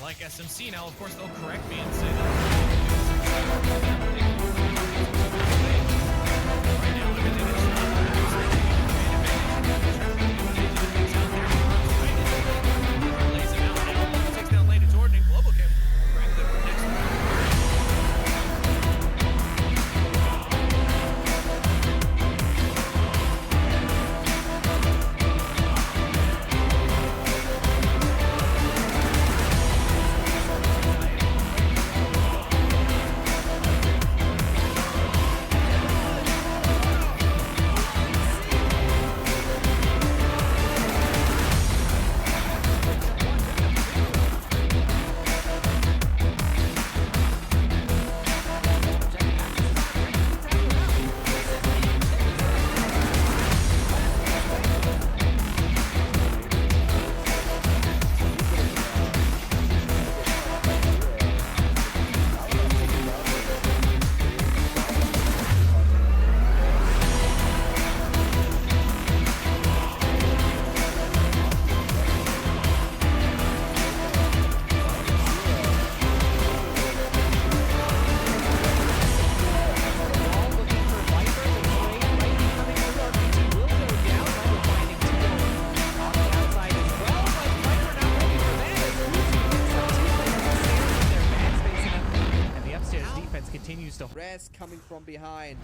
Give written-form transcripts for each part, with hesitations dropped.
like SMC. Now, of course, they'll correct me and say that right now everything is lays him out now. Takes down lane to Jordan. Global can bring the next one. Continues to Res coming from behind.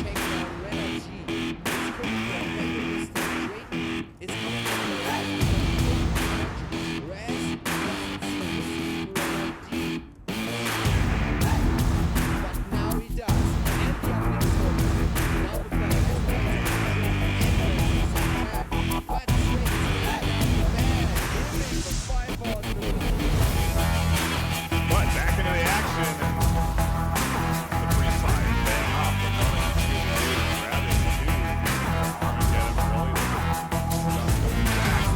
Take down Red G. It's coming from the right. Res but now he does. But back into the action. Grab it, too. Get him early.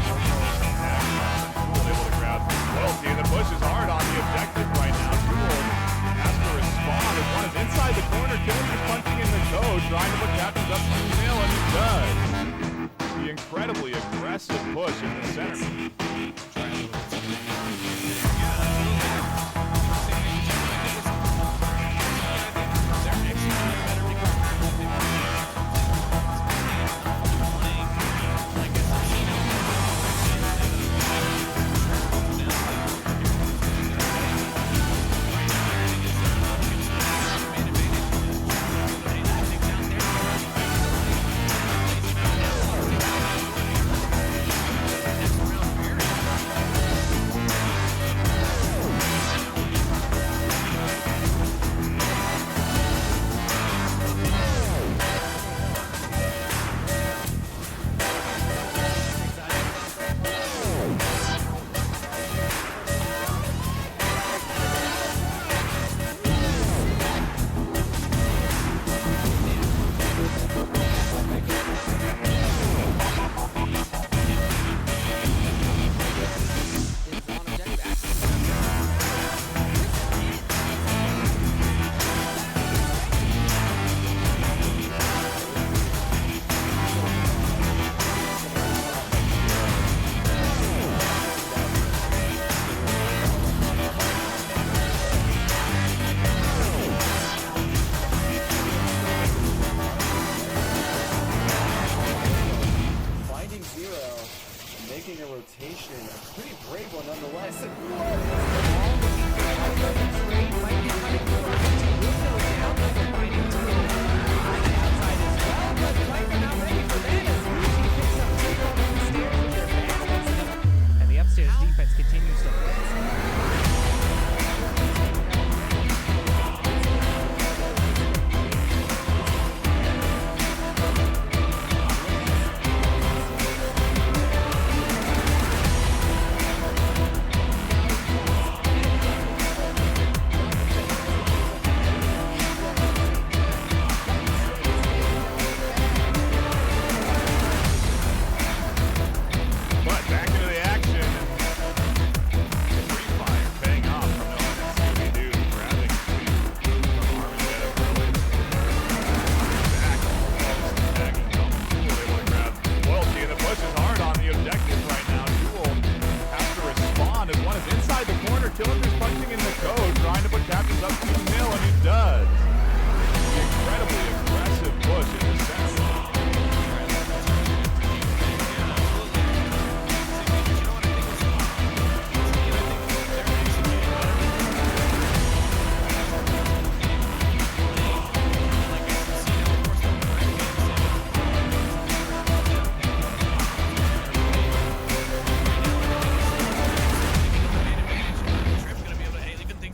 the corner. Tillinger's punching in the code, trying to put Captains up 2-0, and he does. Incredibly aggressive push in the center.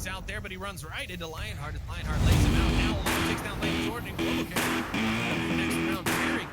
Out there, but he runs right into Lionheart as Lionheart lays him out. Now Olin takes down Lane Jordan and Global Cam. Next round, Terry.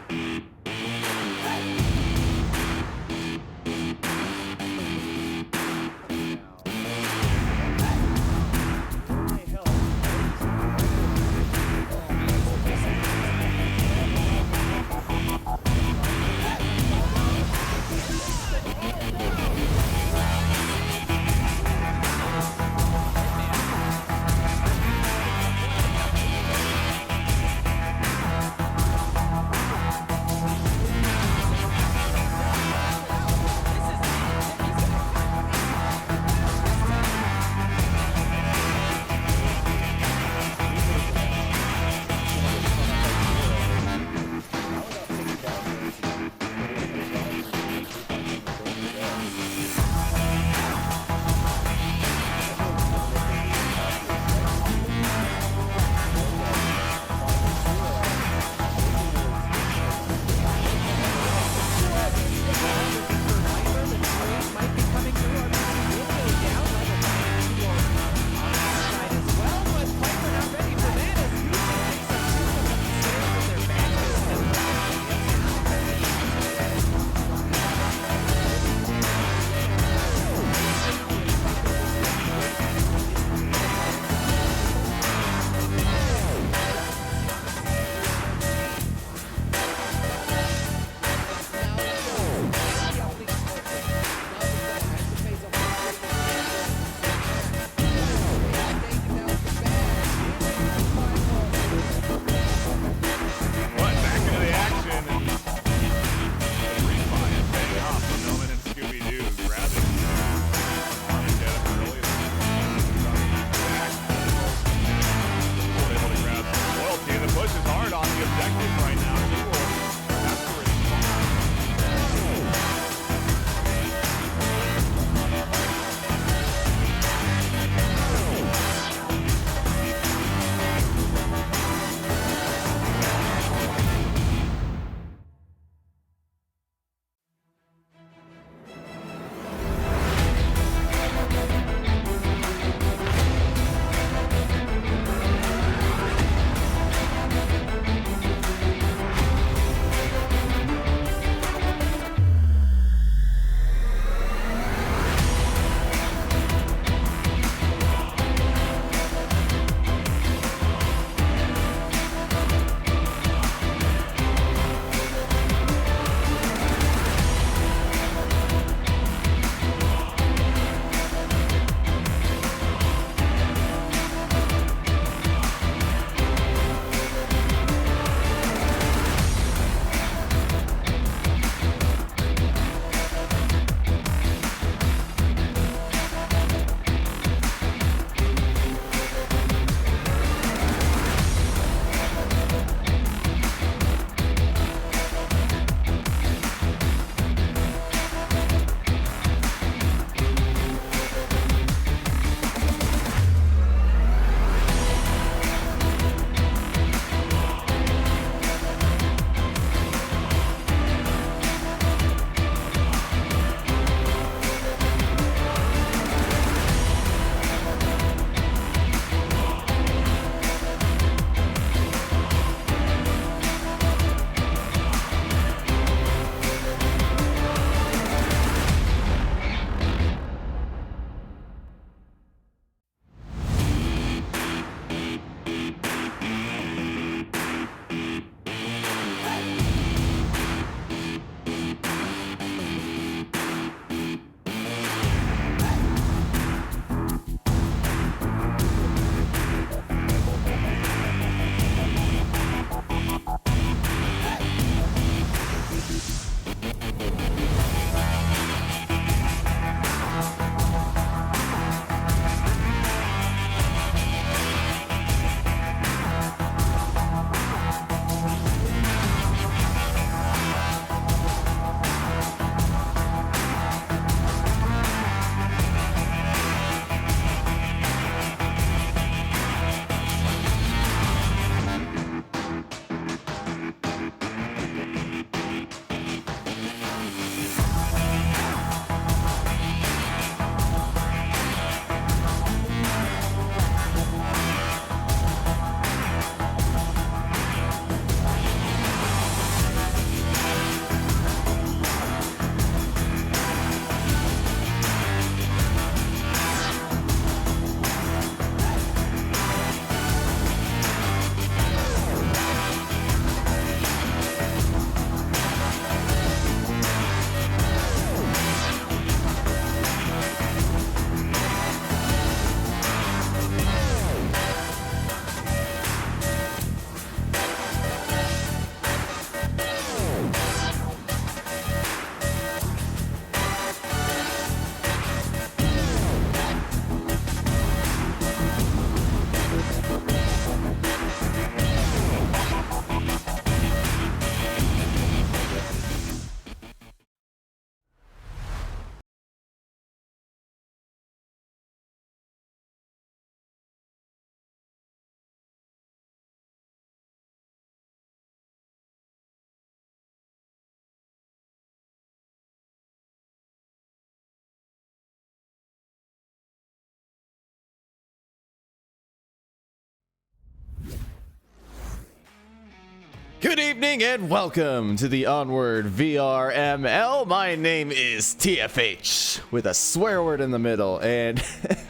Good evening and welcome to the Onward VRML. My name is TFH with a swear word in the middle. And,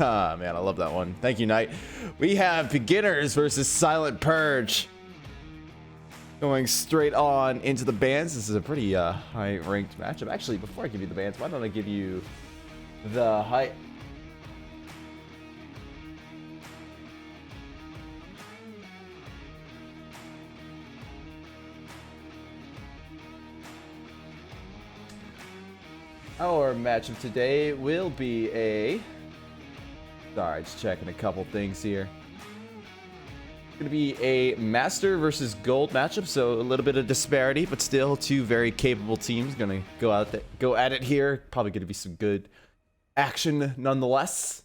ah, man, I love that one. Thank you, Knight. We have beginners versus Silent Purge. Going straight on into the bands. This is a pretty high-ranked matchup. Actually, before I give you the bands, why don't I give you the high... Our matchup today will be a... Sorry, just checking a couple things here. It's going to be a Master versus Gold matchup, so a little bit of disparity, but still two very capable teams going to go at it here. Probably going to be some good action nonetheless.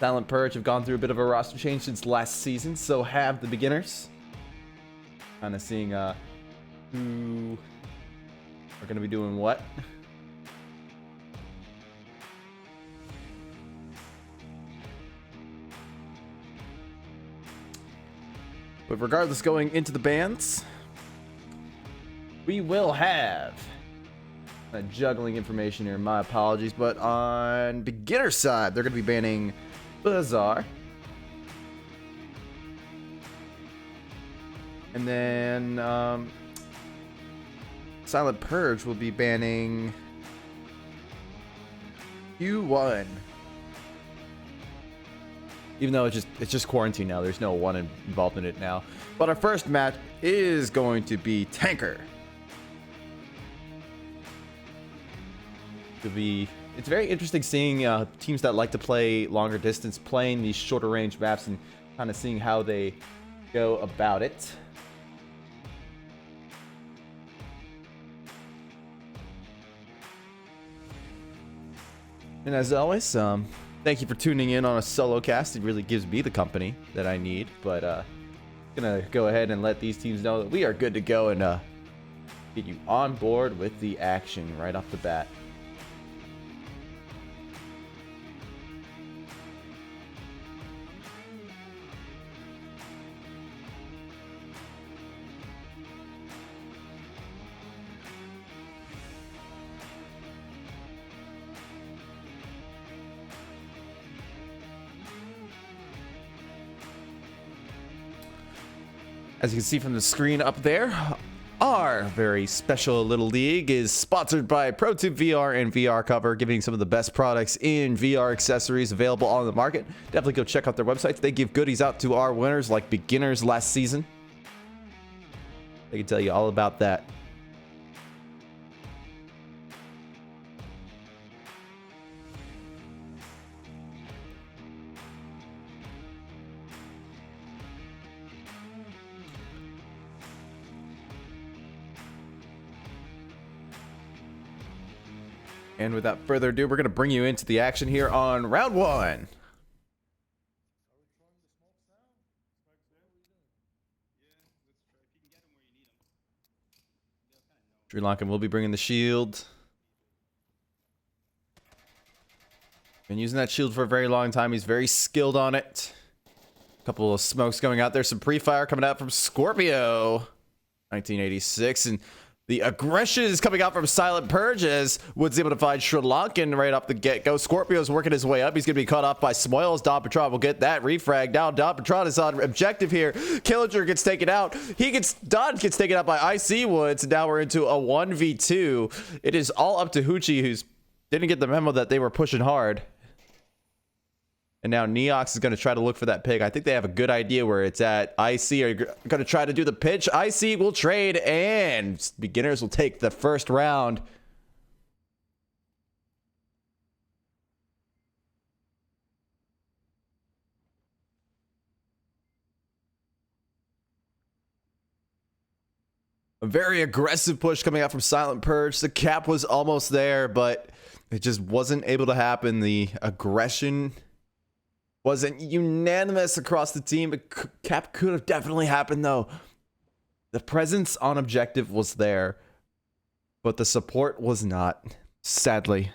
Silent Purge have gone through a bit of a roster change since last season, so have the beginners. Kind of seeing who... are going to be doing what? But regardless, going into the bands, we will have juggling information here. My apologies, but on beginner side, they're going to be banning Bazaar. And then Silent Purge will be banning Q1. Even though it's just quarantine now, there's no one involved in it now. But our first match is going to be Tanker. It's very interesting seeing teams that like to play longer distance playing these shorter range maps and kind of seeing how they go about it. And as always, thank you for tuning in on a solo cast. It really gives me the company that I need. But gonna go ahead and let these teams know that we are good to go and get you on board with the action right off the bat. As you can see from the screen up there, our very special little league is sponsored by ProTube VR and VR Cover, giving some of the best products in VR accessories available on the market. Definitely go check out their websites. They give goodies out to our winners like beginners last season. They can tell you all about that. And without further ado, we're going to bring you into the action here on round one. Sri Lankan will be bringing the shield. Been using that shield for a very long time. He's very skilled on it. A couple of smokes going out there. Some pre-fire coming out from Scorpio. 1986. And the aggression is coming out from Silent Purge as Wood's able to find Sri Lankan right off the get-go. Scorpio's working his way up. He's going to be caught off by Smoils. Don Patron will get that refrag. Now Don Patron is on objective here. Killinger gets taken out. Don gets taken out by IC Woods. Now we're into a 1v2. It is all up to Hoochie, who's didn't get the memo that they were pushing hard. And now Neox is going to try to look for that pick. I think they have a good idea where it's at. IC are going to try to do the pitch. IC will trade, and beginners will take the first round. A very aggressive push coming out from Silent Purge. The cap was almost there, but it just wasn't able to happen. The aggression wasn't unanimous across the team, but cap could have definitely happened though. The presence on objective was there, but the support was not, sadly.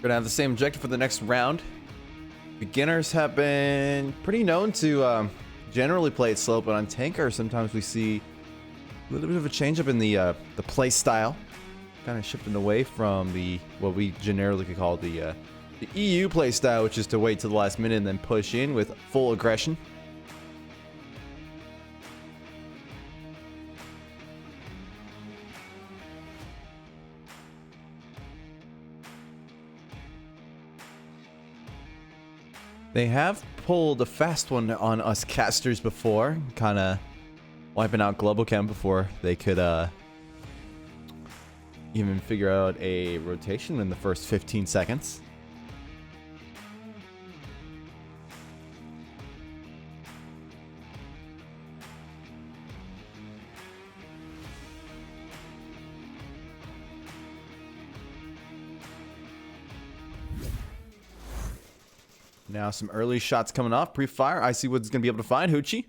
Gonna have the same objective for the next round. Beginners have been pretty known to generally play it slow, but on Tanker sometimes we see a little bit of a change up in the play style, kind of shifting away from the what we generally could call the EU play style, which is to wait till the last minute and then push in with full aggression. They have pulled a fast one on us casters before, kind of wiping out Global Chem before they could even figure out a rotation in the first 15 seconds. Now some early shots coming off. Pre-fire. I see what's going to be able to find Hoochie,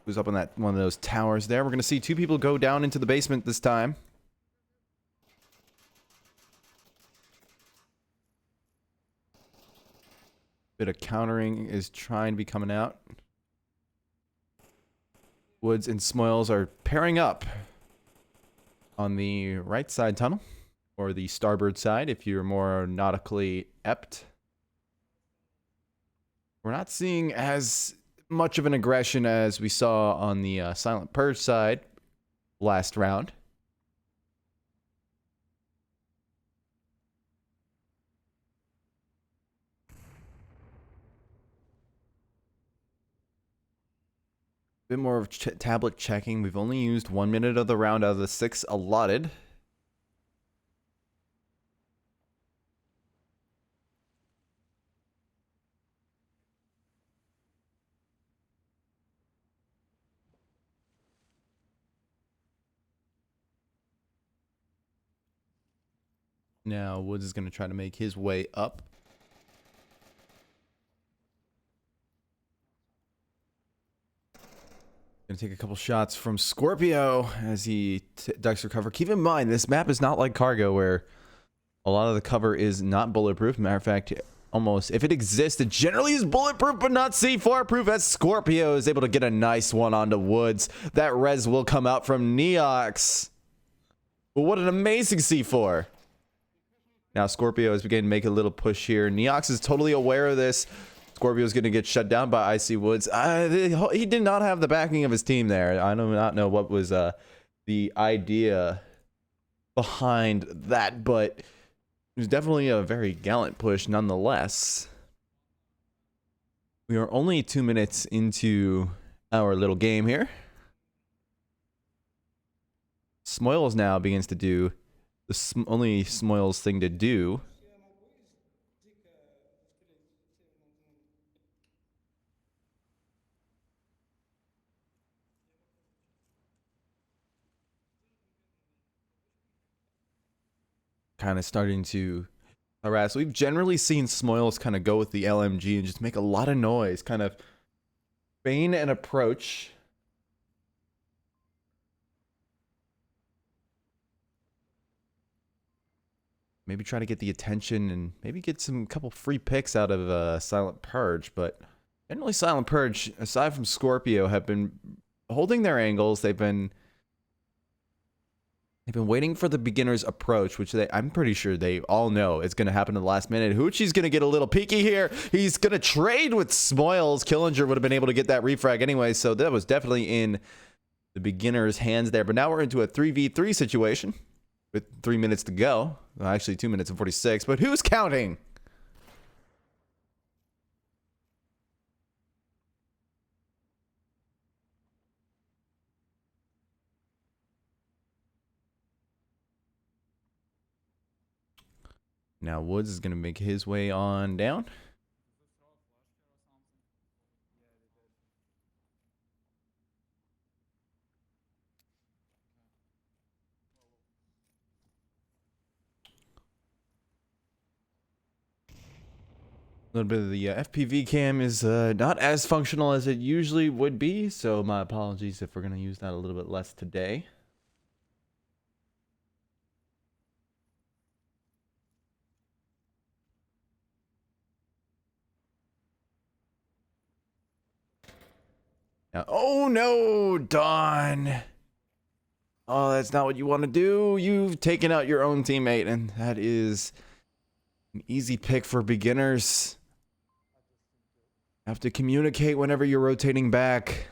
who's up on that one of those towers there. We're going to see two people go down into the basement this time. Bit of countering is trying to be coming out. Woods and Smoils are pairing up on the right side tunnel, or the starboard side if you're more nautically apt. We're not seeing as much of an aggression as we saw on the Silent Purge side last round. Bit more of tablet checking. We've only used 1 minute of the round out of the 6 allotted. Now Woods is going to try to make his way up. Gonna take a couple shots from Scorpio as he ducks for cover. Keep in mind, this map is not like Cargo, where a lot of the cover is not bulletproof. Matter of fact, almost, if it exists, it generally is bulletproof, but not C4 proof, as Scorpio is able to get a nice one onto Woods. That res will come out from Neox. But what an amazing C4. Now Scorpio is beginning to make a little push here. Neox is totally aware of this. Scorpio is going to get shut down by Icy Woods. He did not have the backing of his team there. I do not know what was the idea behind that, but it was definitely a very gallant push nonetheless. We are only 2 minutes into our little game here. Smoils now begins to do the only Smoils thing to do. Kind of starting to harass. We've generally seen Smoils kind of go with the LMG and just make a lot of noise, kind of feign an approach. Maybe try to get the attention and maybe get some couple free picks out of Silent Purge, but generally Silent Purge, aside from Scorpio, have been holding their angles. They've been waiting for the beginner's approach, which I'm pretty sure they all know it's going to happen in the last minute. Hoochie's going to get a little peeky here. He's going to trade with Smoils. Killinger would have been able to get that refrag anyway, so that was definitely in the beginner's hands there. But now we're into a 3v3 situation with 3 minutes to go. Well, actually, 2 minutes and 46, but who's counting? Now Woods is going to make his way on down. A little bit of the FPV cam is not as functional as it usually would be, so my apologies if we're going to use that a little bit less today. Oh no, Dawn. Oh, that's not what you want to do. You've taken out your own teammate, and that is an easy pick for beginners. Have to communicate whenever you're rotating back.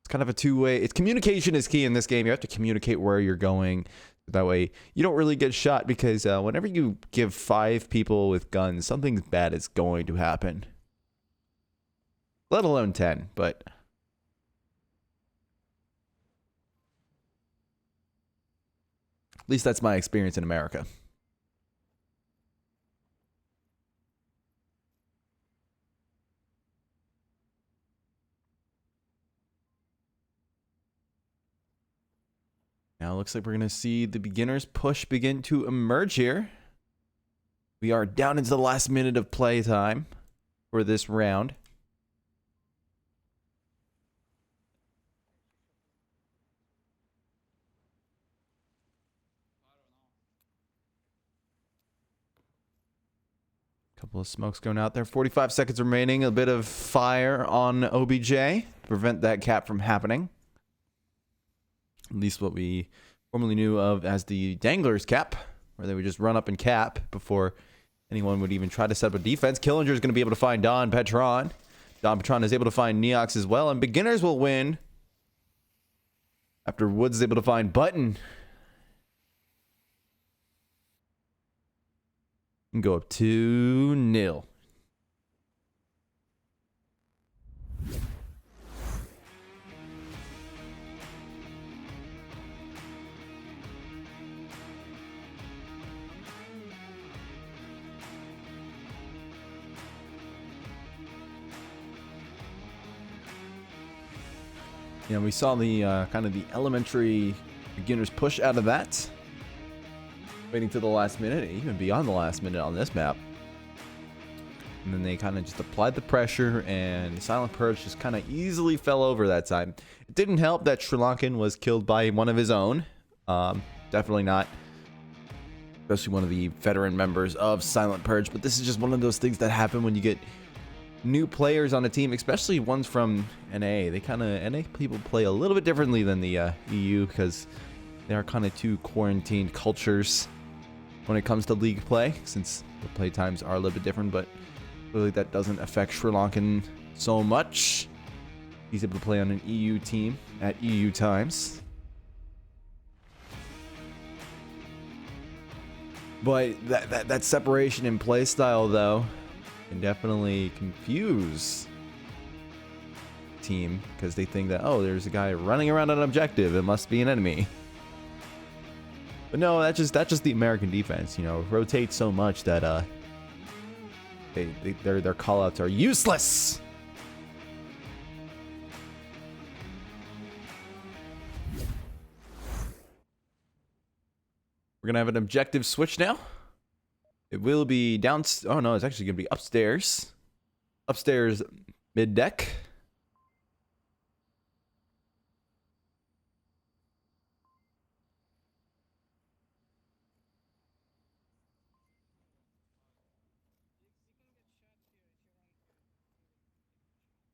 It's kind of a two-way. It's communication is key in this game. You have to communicate where you're going. That way, you don't really get shot because whenever you give 5 people with guns, something bad is going to happen. Let alone 10, but at least that's my experience in America. Now it looks like we're going to see the beginners push begin to emerge here. We are down into the last minute of playtime for this round. Couple of smokes going out there. 45 seconds remaining. A bit of fire on OBJ to prevent that cap from happening. At least what we formerly knew of as the Dangler's cap, where they would just run up and cap before anyone would even try to set up a defense. Killinger is going to be able to find Don Petron. Don Petron is able to find Neox as well, and beginners will win after Woods is able to find Button. And go up 2-0. Yeah, we saw the kind of the elementary beginners push out of that. Waiting to the last minute, even beyond the last minute on this map. And then they kind of just applied the pressure, and Silent Purge just kind of easily fell over that time. It didn't help that Sri Lankan was killed by one of his own. Definitely not. Especially one of the veteran members of Silent Purge. But this is just one of those things that happen when you get new players on a team, especially ones from NA. They kind of, NA people play a little bit differently than the EU because they are kind of two quarantined cultures when it comes to league play, since the play times are a little bit different, but clearly that doesn't affect Sri Lankan so much. He's able to play on an EU team at EU times. But that separation in play style, though, can definitely confuse team because they think that, oh, there's a guy running around an objective, it must be an enemy. But no, that's just the American defense, you know, rotate so much that their callouts are useless. We're gonna have an objective switch now. It will be down. Oh no, it's actually gonna be upstairs. Upstairs, mid deck.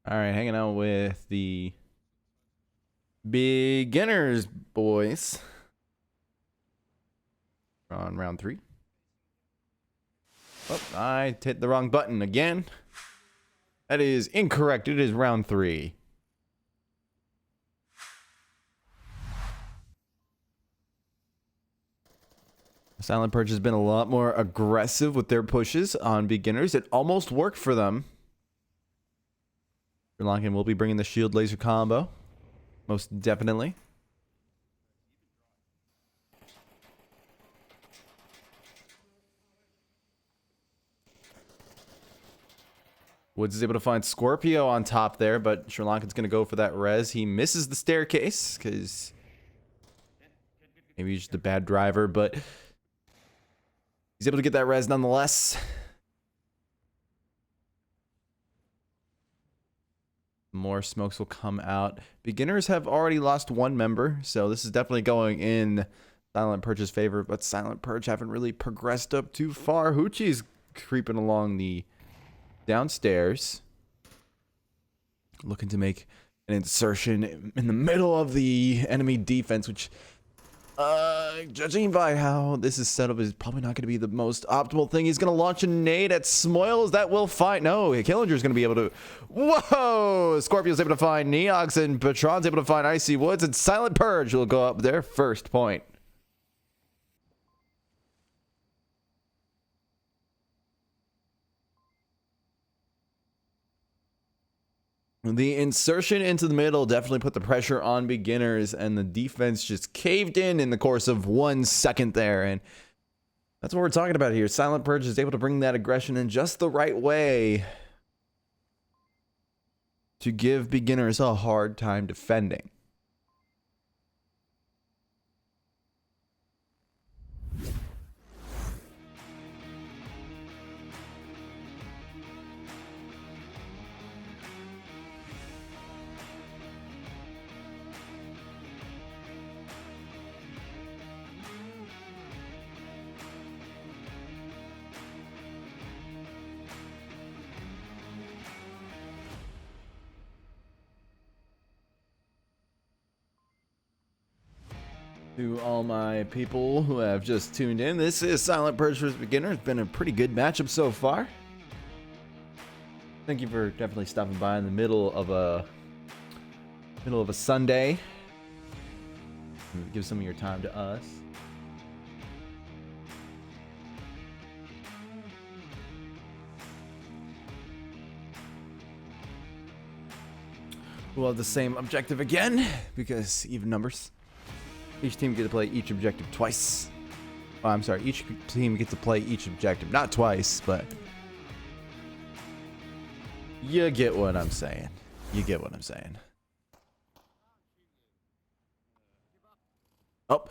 All right, hanging out with the beginners, boys. We're on round 3. Oh, I hit the wrong button again. That is incorrect. It is round 3. Silent Purge has been a lot more aggressive with their pushes on beginners. It almost worked for them. Sri Lankan will be bringing the shield laser combo. Most definitely. Woods is able to find Scorpio on top there, but Sri Lankan's going to go for that res. He misses the staircase because maybe he's just a bad driver, but he's able to get that res nonetheless. More smokes will come out. Beginners have already lost 1 member, so this is definitely going in Silent Purge's favor, but Silent Purge haven't really progressed up too far. Hoochie's creeping along the downstairs, looking to make an insertion in the middle of the enemy defense, which, judging by how this is set up, is probably not going to be the most optimal thing. He's going to launch a nade at Smoils. That will find. No, Killinger's going to be able to. Whoa! Scorpio's able to find Neox, and Patron's able to find Icy Woods, and Silent Purge will go up their first point. The insertion into the middle definitely put the pressure on beginners, and the defense just caved in the course of 1 second there. And that's what we're talking about here. Silent Purge is able to bring that aggression in just the right way to give beginners a hard time defending. To all my people who have just tuned in, this is Silent Purge vs. Beginner. It's been a pretty good matchup so far. Thank you for definitely stopping by in the middle of a Sunday. Give some of your time to us. We'll have the same objective again because even numbers. Each team gets to play each objective twice. Oh, I'm sorry, each team gets to play each objective. Not twice, but you get what I'm saying. You get what I'm saying. Oh.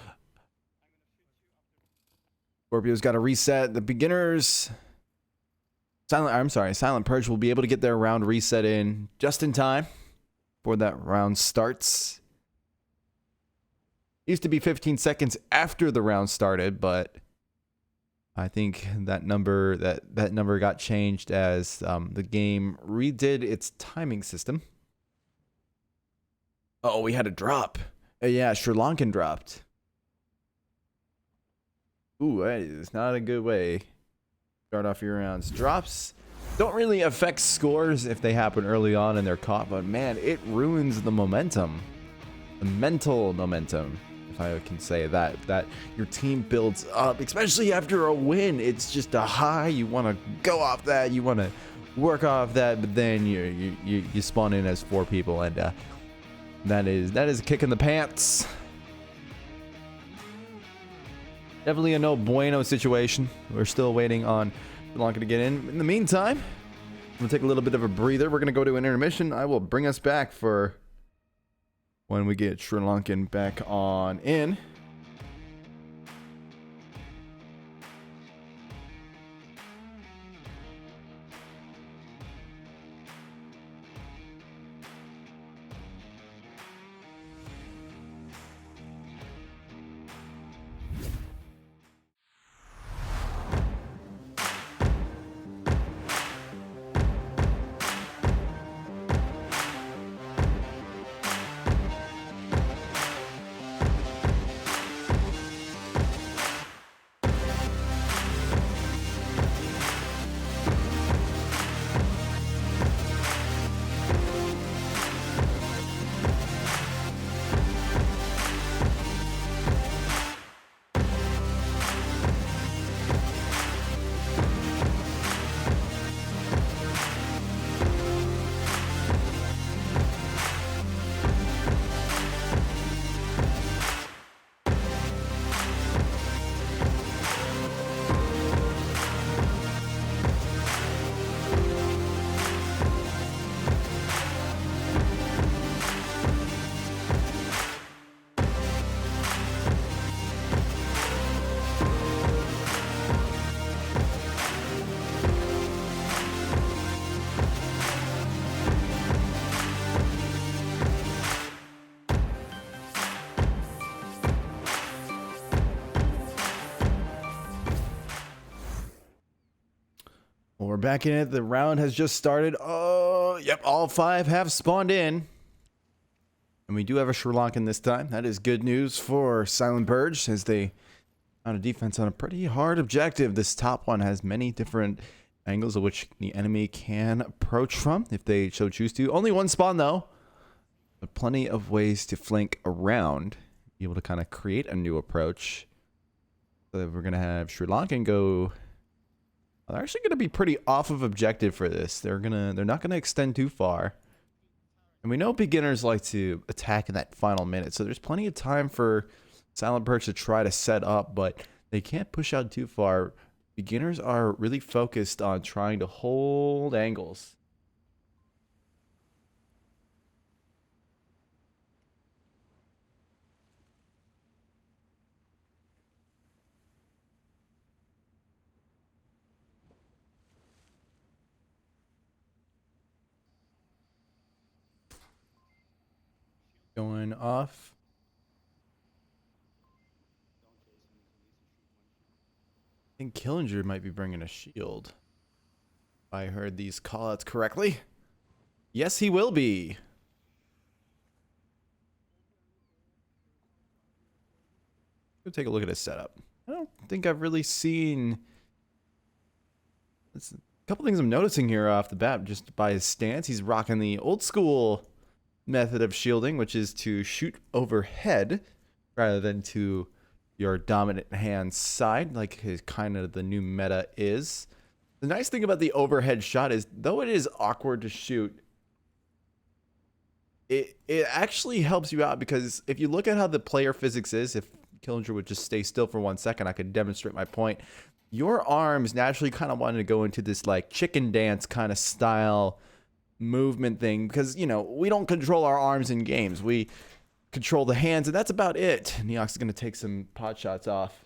Scorpio's got to reset. The beginners... Silent Purge will be able to get their round reset in just in time before that round starts. Used to be 15 seconds after the round started, but I think that number got changed as the game redid its timing system. Oh, we had a drop. Yeah, Sri Lankan dropped. Ooh, that is not a good way to start off your rounds. Drops don't really affect scores if they happen early on and they're caught, but man, it ruins the momentum. The mental momentum. I can say that your team builds up, especially after a win. It's just a high. You want to go off that. You want to work off that, but then you spawn in as 4 people, and that is a kick in the pants. Definitely a no bueno situation. We're still waiting on Sri Lanka to get in. In the meantime, we'll take a little bit of a breather. We're gonna go to an intermission. I will bring us back for when we get Sri Lankan back on in. Well, we're back in it. The round has just started. Oh, yep, all 5 have spawned in. And we do have a Sri Lankan this time. That is good news for Silent Purge as they on a defense on a pretty hard objective. This top one has many different angles of which the enemy can approach from if they so choose to. Only one spawn though, but plenty of ways to flank around, be able to kind of create a new approach. So we're gonna have Sri Lankan go. They're actually gonna be pretty off of objective for this. They're not gonna extend too far. And we know beginners like to attack in that final minute, so there's plenty of time for Silent Purge to try to set up, but they can't push out too far. Beginners are really focused on trying to hold angles. Going off. I think Killinger might be bringing a shield. If I heard these callouts correctly. Yes, he will be. Go take a look at his setup. I don't think I've really seen... There's a couple things I'm noticing here off the bat just by his stance. He's rocking the old school method of shielding, which is to shoot overhead rather than to your dominant hand side, like his kind of the new meta is. The nice thing about the overhead shot is, though it is awkward to shoot, it actually helps you out, because if you look at how the player physics is, if Killinger would just stay still for 1 second, I could demonstrate my point. Your arms naturally kind of wanted to go into this like chicken dance kind of style movement thing, because, you know, we don't control our arms in games. We control the hands, and that's about it. Neox is going to take some pot shots off.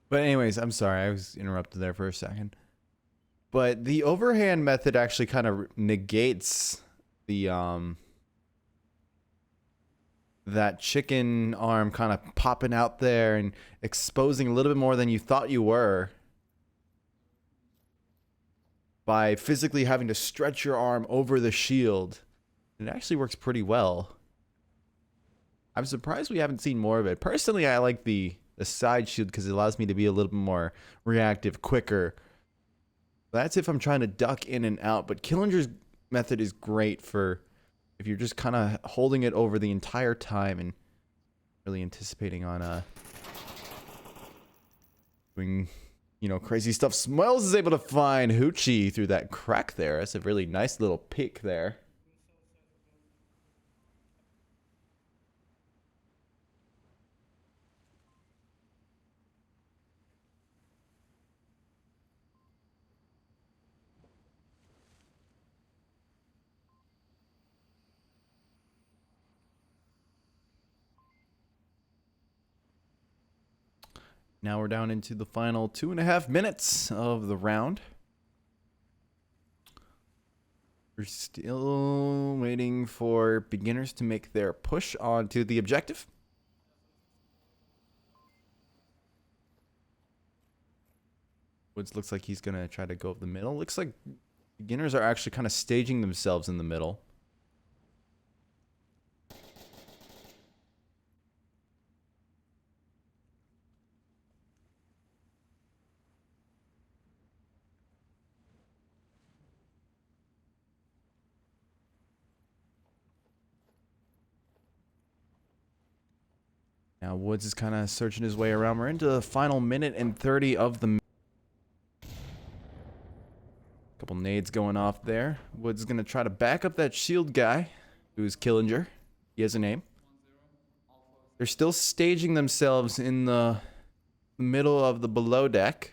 But anyways, I'm sorry, I was interrupted there for a second. But the overhand method actually kind of negates the that chicken arm kind of popping out there and exposing a little bit more than you thought you were by physically having to stretch your arm over the shield. It actually works pretty well. I'm surprised we haven't seen more of it. Personally, I like the side shield because it allows me to be a little bit more reactive, quicker. That's if I'm trying to duck in and out, but Killinger's method is great for if you're just kind of holding it over the entire time and really anticipating on doing, you know, crazy stuff. Smiles is able to find Hoochie through that crack there. That's a really nice little peek there. Now we're down into the final 2.5 minutes of the round. We're still waiting for beginners to make their push onto the objective. Woods looks like he's going to try to go up the middle. Looks like beginners are actually kind of staging themselves in the middle. Now Woods is kind of searching his way around. We're into the final minute and 30 of the... Couple nades going off there. Woods is going to try to back up that shield guy, who's Killinger. He has a name. They're still staging themselves in the middle of the below deck.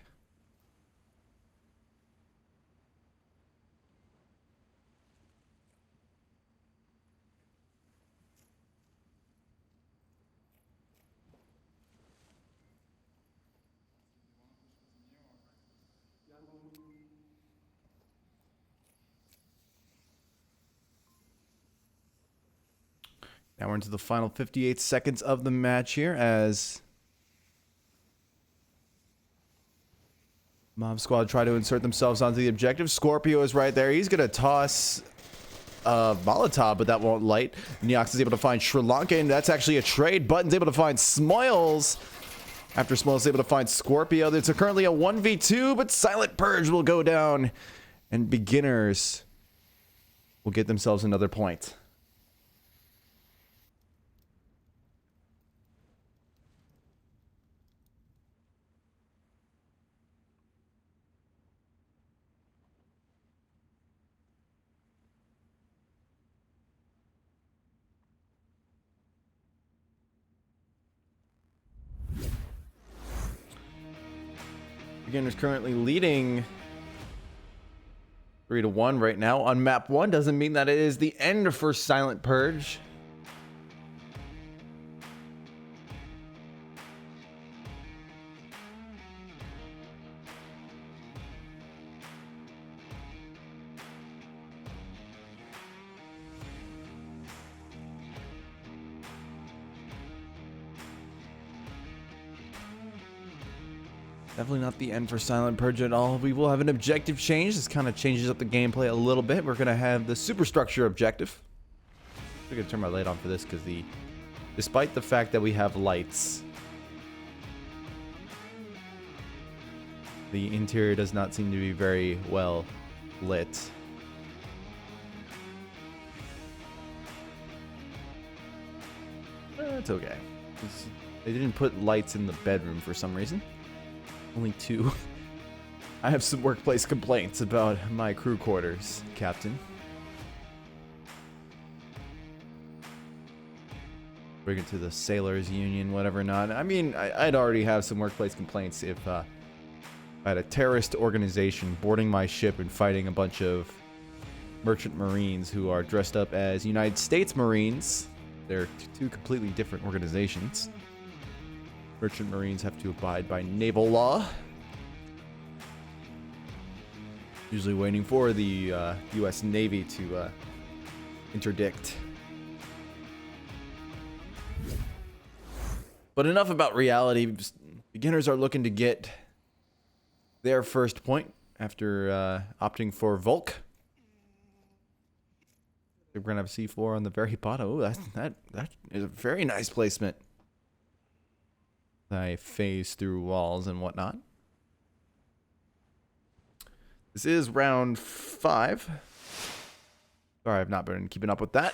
Now we're into the final 58 seconds of the match here as Mob Squad try to insert themselves onto the objective. Scorpio is right there. He's going to toss Molotov, but that won't light. Neox is able to find Sri Lanka, and that's actually a trade. Button's able to find Smoils. After Smoils is able to find Scorpio, there's currently a 1v2, but Silent Purge will go down, and Beginners will get themselves another point. Beginners currently leading 3-1 right now on map 1. Doesn't mean that it is the end for Silent Purge. Definitely not the end for Silent Purge at all. We will have an objective change. This kind of changes up the gameplay a little bit. We're going to have the superstructure objective. I'm going to turn my light on for this because despite the fact that we have lights, the interior does not seem to be very well lit. It's okay. They didn't put lights in the bedroom for some reason. Only 2. I have some workplace complaints about my crew quarters, Captain. Bring it to the Sailors Union, whatever not. I mean, I'd already have some workplace complaints if I had a terrorist organization boarding my ship and fighting a bunch of merchant marines who are dressed up as United States Marines. They're two completely different organizations. Merchant Marines have to abide by naval law. Usually waiting for the U.S. Navy to interdict. But enough about reality. Beginners are looking to get their first point after opting for Volk. We're going to have C4 on the very bottom. Oh, that is a very nice placement. I phase through walls and whatnot. This is round 5. Sorry, I've not been keeping up with that.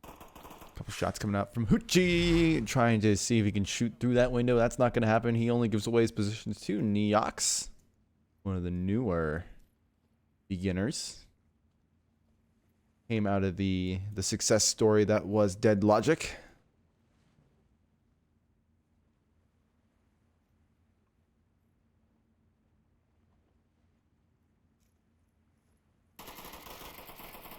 Couple shots coming out from Hoochie, trying to see if he can shoot through that window. That's not going to happen. He only gives away his positions to Neox, one of the newer beginners. Came out of the success story that was Dead Logic.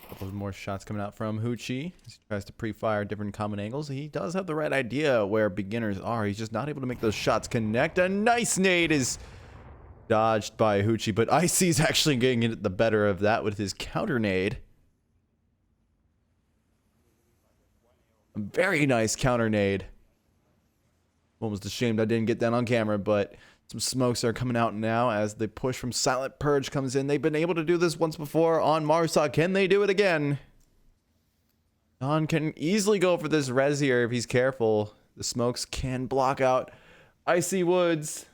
Couple more shots coming out from Hoochie. He tries to pre-fire different common angles. He does have the right idea where beginners are. He's just not able to make those shots connect. A nice nade is dodged by Hoochie, but Icy's actually getting the better of that with his counter nade. A very nice counter nade. Almost ashamed I didn't get that on camera, but some smokes are coming out now as the push from Silent Purge comes in. They've been able to do this once before on Marsaw. Can they do it again? Don can easily go for this res here if he's careful. The smokes can block out Icy Woods.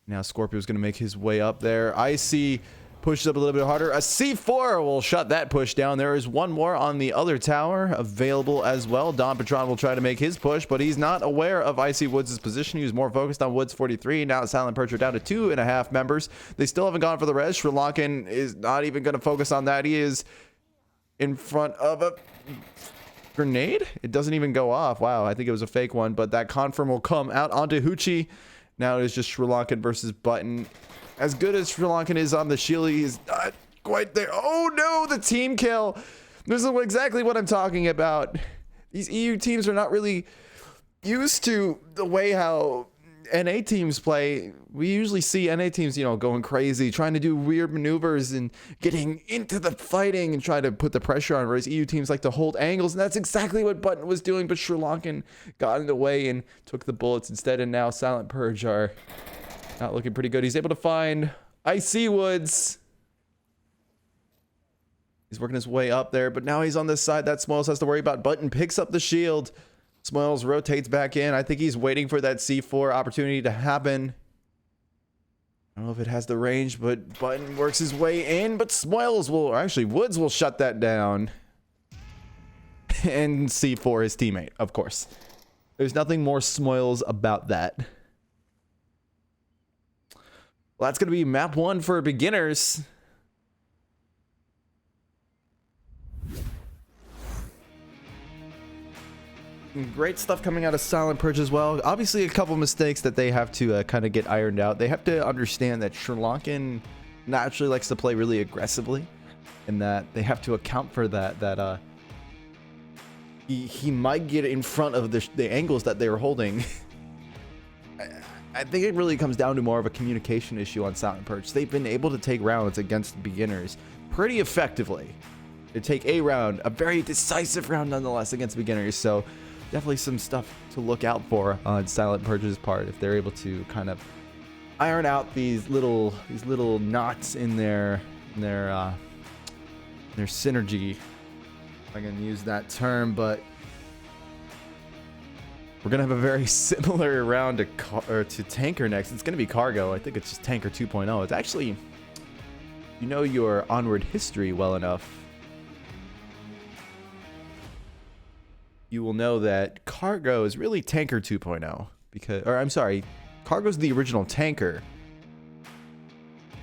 Now Scorpio's going to make his way up there. Icy pushes up a little bit harder. A C4 will shut that push down. There is one more on the other tower available as well. Don Patron will try to make his push, but he's not aware of Icy Woods' position. He was more focused on Woods 43. Now Silent Purge are down to 2.5 members. They still haven't gone for the res. Sri Lankan is not even going to focus on that. He is in front of a grenade. It doesn't even go off. Wow, I think it was a fake one, but that confirm will come out onto Hoochie. Now it is just Sri Lankan versus Button. As good as Sri Lankan is on the shield, he is not quite there. Oh no, the team kill. This is exactly what I'm talking about. These EU teams are not really used to the way how NA teams play, we usually see NA teams, you know, going crazy, trying to do weird maneuvers and getting into the fighting and try to put the pressure on, whereas EU teams like to hold angles, and that's exactly what Button was doing, but Sri Lankan got in the way and took the bullets instead, and now Silent Purge are not looking pretty good. He's able to find Icy Woods. He's working his way up there, but now he's on this side that Smoils has to worry about. Button picks up the shield. Smoils rotates back in. I think he's waiting for that C4 opportunity to happen. I don't know if it has the range, but Button works his way in, but Smoils will, or actually Woods will shut that down. And C4 his teammate, of course. There's nothing more Smoils about that. Well, that's going to be map 1 for beginners. Great stuff coming out of Silent Purge as well. Obviously, a couple mistakes that they have to kind of get ironed out. They have to understand that Sri Lankan naturally likes to play really aggressively, and that they have to account for that. He might get in front of the angles that they were holding. I think it really comes down to more of a communication issue on Silent Purge. They've been able to take rounds against beginners pretty effectively. They take a round, a very decisive round nonetheless against beginners. So definitely some stuff to look out for on Silent Purge's part if they're able to kind of iron out these little knots in their synergy, if I can use that term. But we're gonna have a very similar round to Tanker next. It's gonna be Cargo. I think it's just Tanker 2.0. It's actually, you know, your Onward history well enough, you will know that Cargo is really Tanker 2.0 because, or I'm sorry, Cargo's the original Tanker.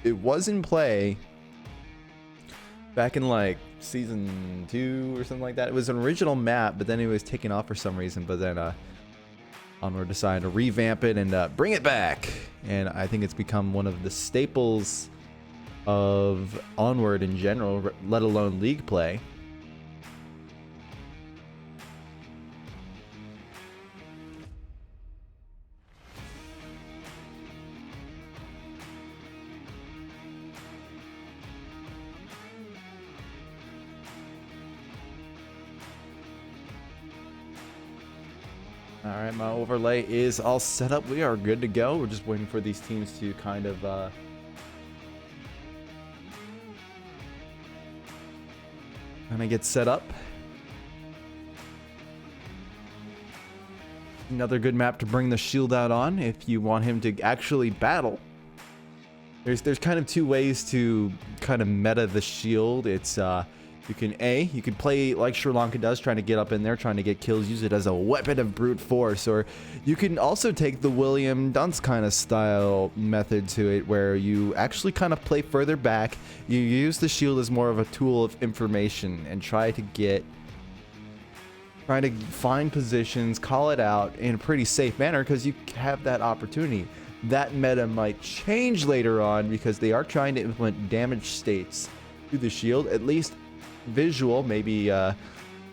It was in play back in like season 2 or something like that. It was an original map, but then it was taken off for some reason. But then Onward decided to revamp it and bring it back, and I think it's become one of the staples of Onward in general, let alone League play. All right, my overlay is all set up. We are good to go. We're just waiting for these teams to kind of get set up. Another good map to bring the shield out on if you want him to actually battle. There's kind of two ways to kind of meta the shield. It's you can play like Sri Lanka does, trying to get up in there, trying to get kills, use it as a weapon of brute force, or you can also take the William Dunce kind of style method to it, where you actually kind of play further back. You use the shield as more of a tool of information and try to find positions, call it out in a pretty safe manner, because you have that opportunity. That meta might change later on because they are trying to implement damage states through the shield, at least visual, maybe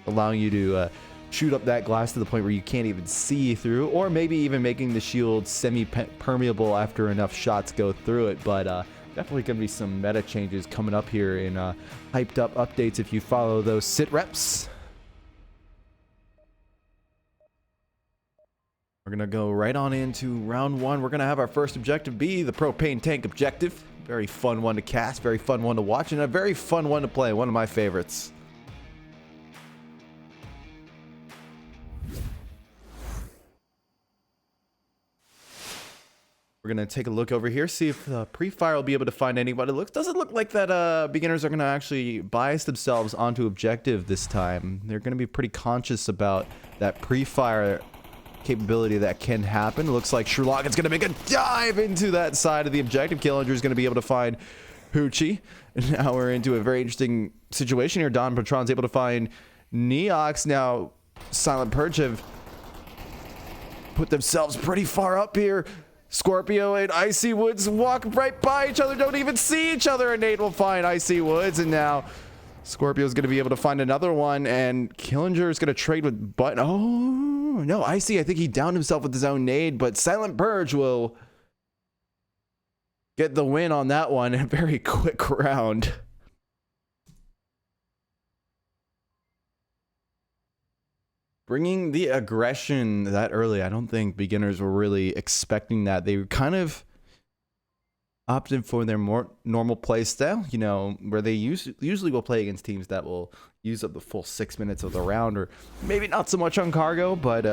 allowing you to shoot up that glass to the point where you can't even see through, or maybe even making the shield semi-permeable after enough shots go through it. But definitely going to be some meta changes coming up here in hyped up updates if you follow those sit reps. We're going to go right on into round 1. We're going to have our first objective be the propane tank objective. Very fun one to cast, very fun one to watch, and a very fun one to play. One of my favorites. We're going to take a look over here, see if the pre-fire will be able to find anybody. Doesn't look like that beginners are going to actually bias themselves onto objective this time. They're going to be pretty conscious about that pre-fire capability that can happen. It looks like Sri Lanka's going to make a dive into that side of the objective. Killinger is going to be able to find Hoochie. And now we're into a very interesting situation here. Don Patron's able to find Neox. Now Silent Purge have put themselves pretty far up here. Scorpio and Icy Woods walk right by each other, don't even see each other, and Nate will find Icy Woods, and now Scorpio's going to be able to find another one, and Killinger is going to trade with Button. Oh, Oh, no, I see. I think he downed himself with his own nade, but Silent Purge will get the win on that one in a very quick round. Bringing the aggression that early, I don't think beginners were really expecting that. They kind of opted for their more normal play style, you know, where they usually will play against teams that will use up the full 6 minutes of the round, or maybe not so much on cargo, but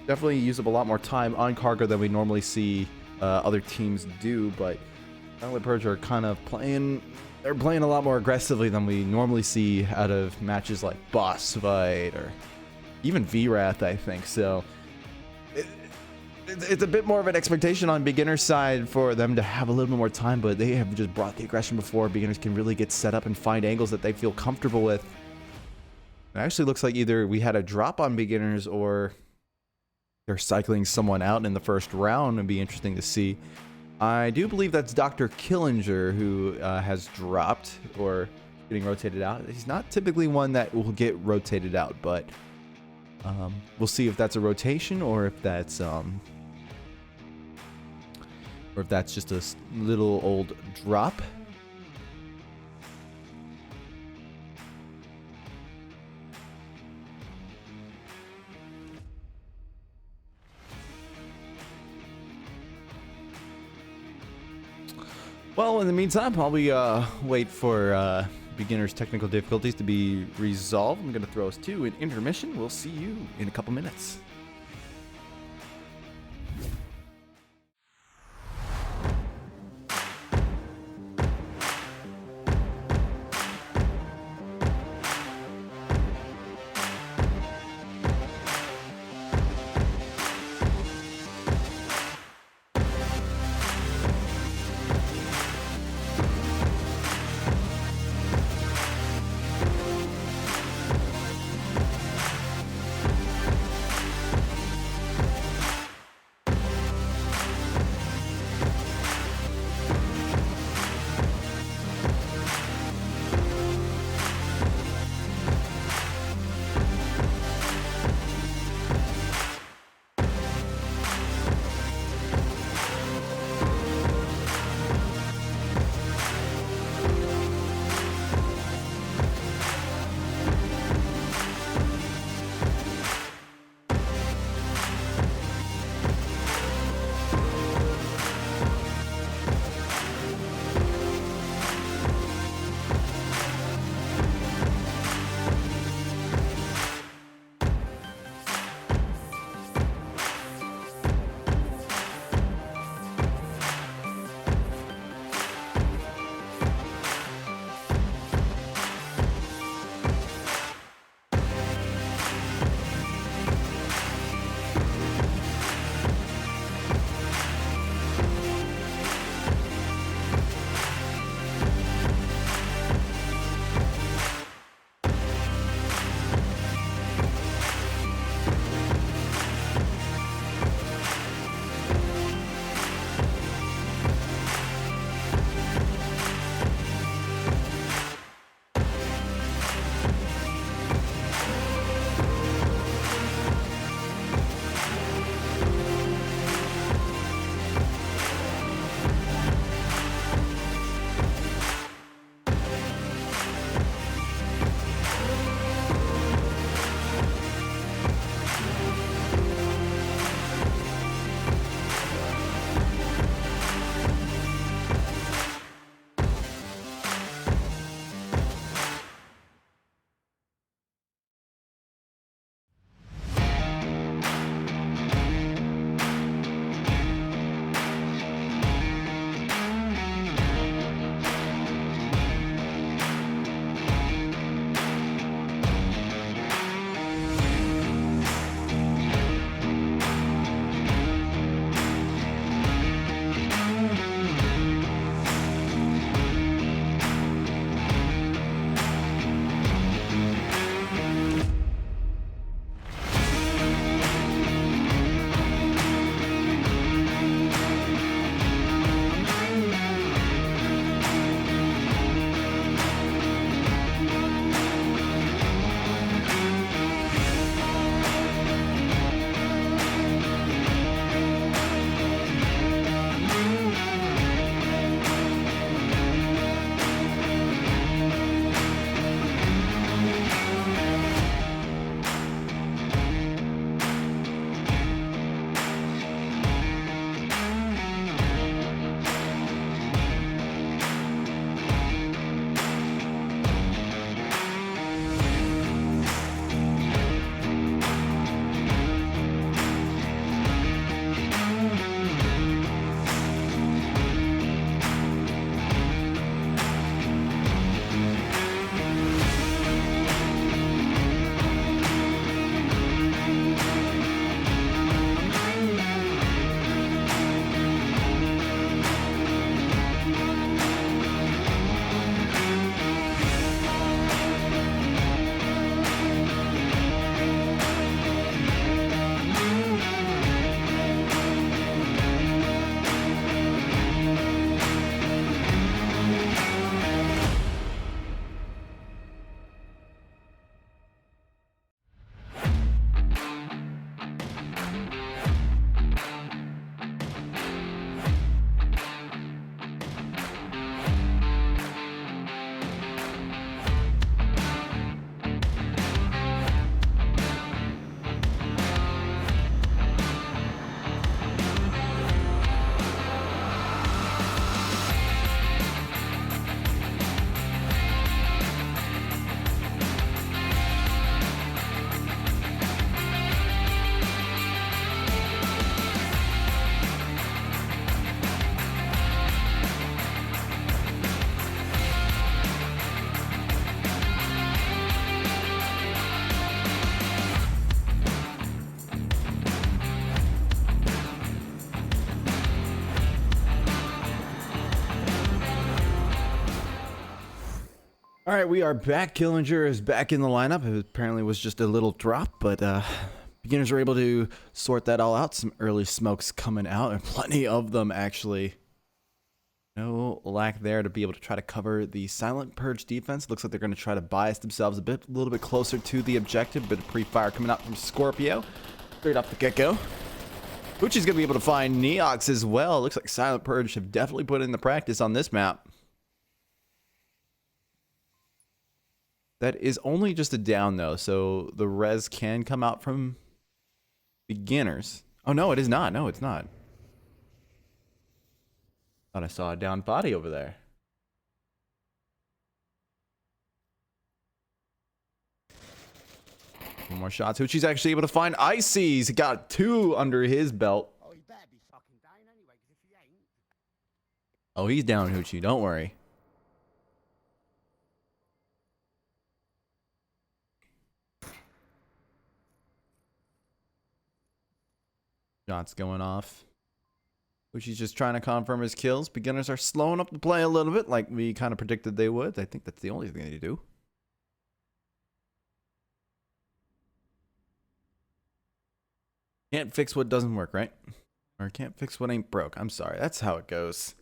definitely use up a lot more time on cargo than we normally see other teams do. But Silent Purge are kind of they're playing a lot more aggressively than we normally see out of matches like Boss Fight or even VRAth, I think. So it's a bit more of an expectation on beginner side for them to have a little bit more time, but they have just brought the aggression before. Beginners can really get set up and find angles that they feel comfortable with. It actually looks like either we had a drop on beginners or they're cycling someone out in the first round. It'd be interesting to see. I do believe that's Dr. Killinger who has dropped or getting rotated out. He's not typically one that will get rotated out, but we'll see if that's a rotation or if that's just a little old drop. Well, in the meantime, while we wait for beginners' technical difficulties to be resolved, I'm going to throw us to an intermission. We'll see you in a couple minutes. All right, we are back. Killinger is back in the lineup. It apparently was just a little drop, but beginners were able to sort that all out. Some early smokes coming out, and plenty of them, actually. No lack there to be able to try to cover the silent Purge defense. Looks like they're going to try to bias themselves a little bit closer to the objective. Bit of pre-fire coming out from Scorpio. Straight off the get-go. Pucci's going to be able to find Neox as well. Looks like silent Purge have definitely put in the practice on this map. That is only just a down, though, so the res can come out from beginners. Oh, no, it is not. No, it's not. Thought I saw a down body over there. One more shots. Hoochie's actually able to find Icy's. He got 2 under his belt. Oh, you better be fucking down anyway, because if you ain't... Oh, he's down, Hoochie. Don't worry. Shots going off. Hoochie's just trying to confirm his kills. Beginners are slowing up the play a little bit, like we kind of predicted they would. I think that's the only thing they do. Can't fix what doesn't work, right? Or can't fix what ain't broke. I'm sorry. That's how it goes.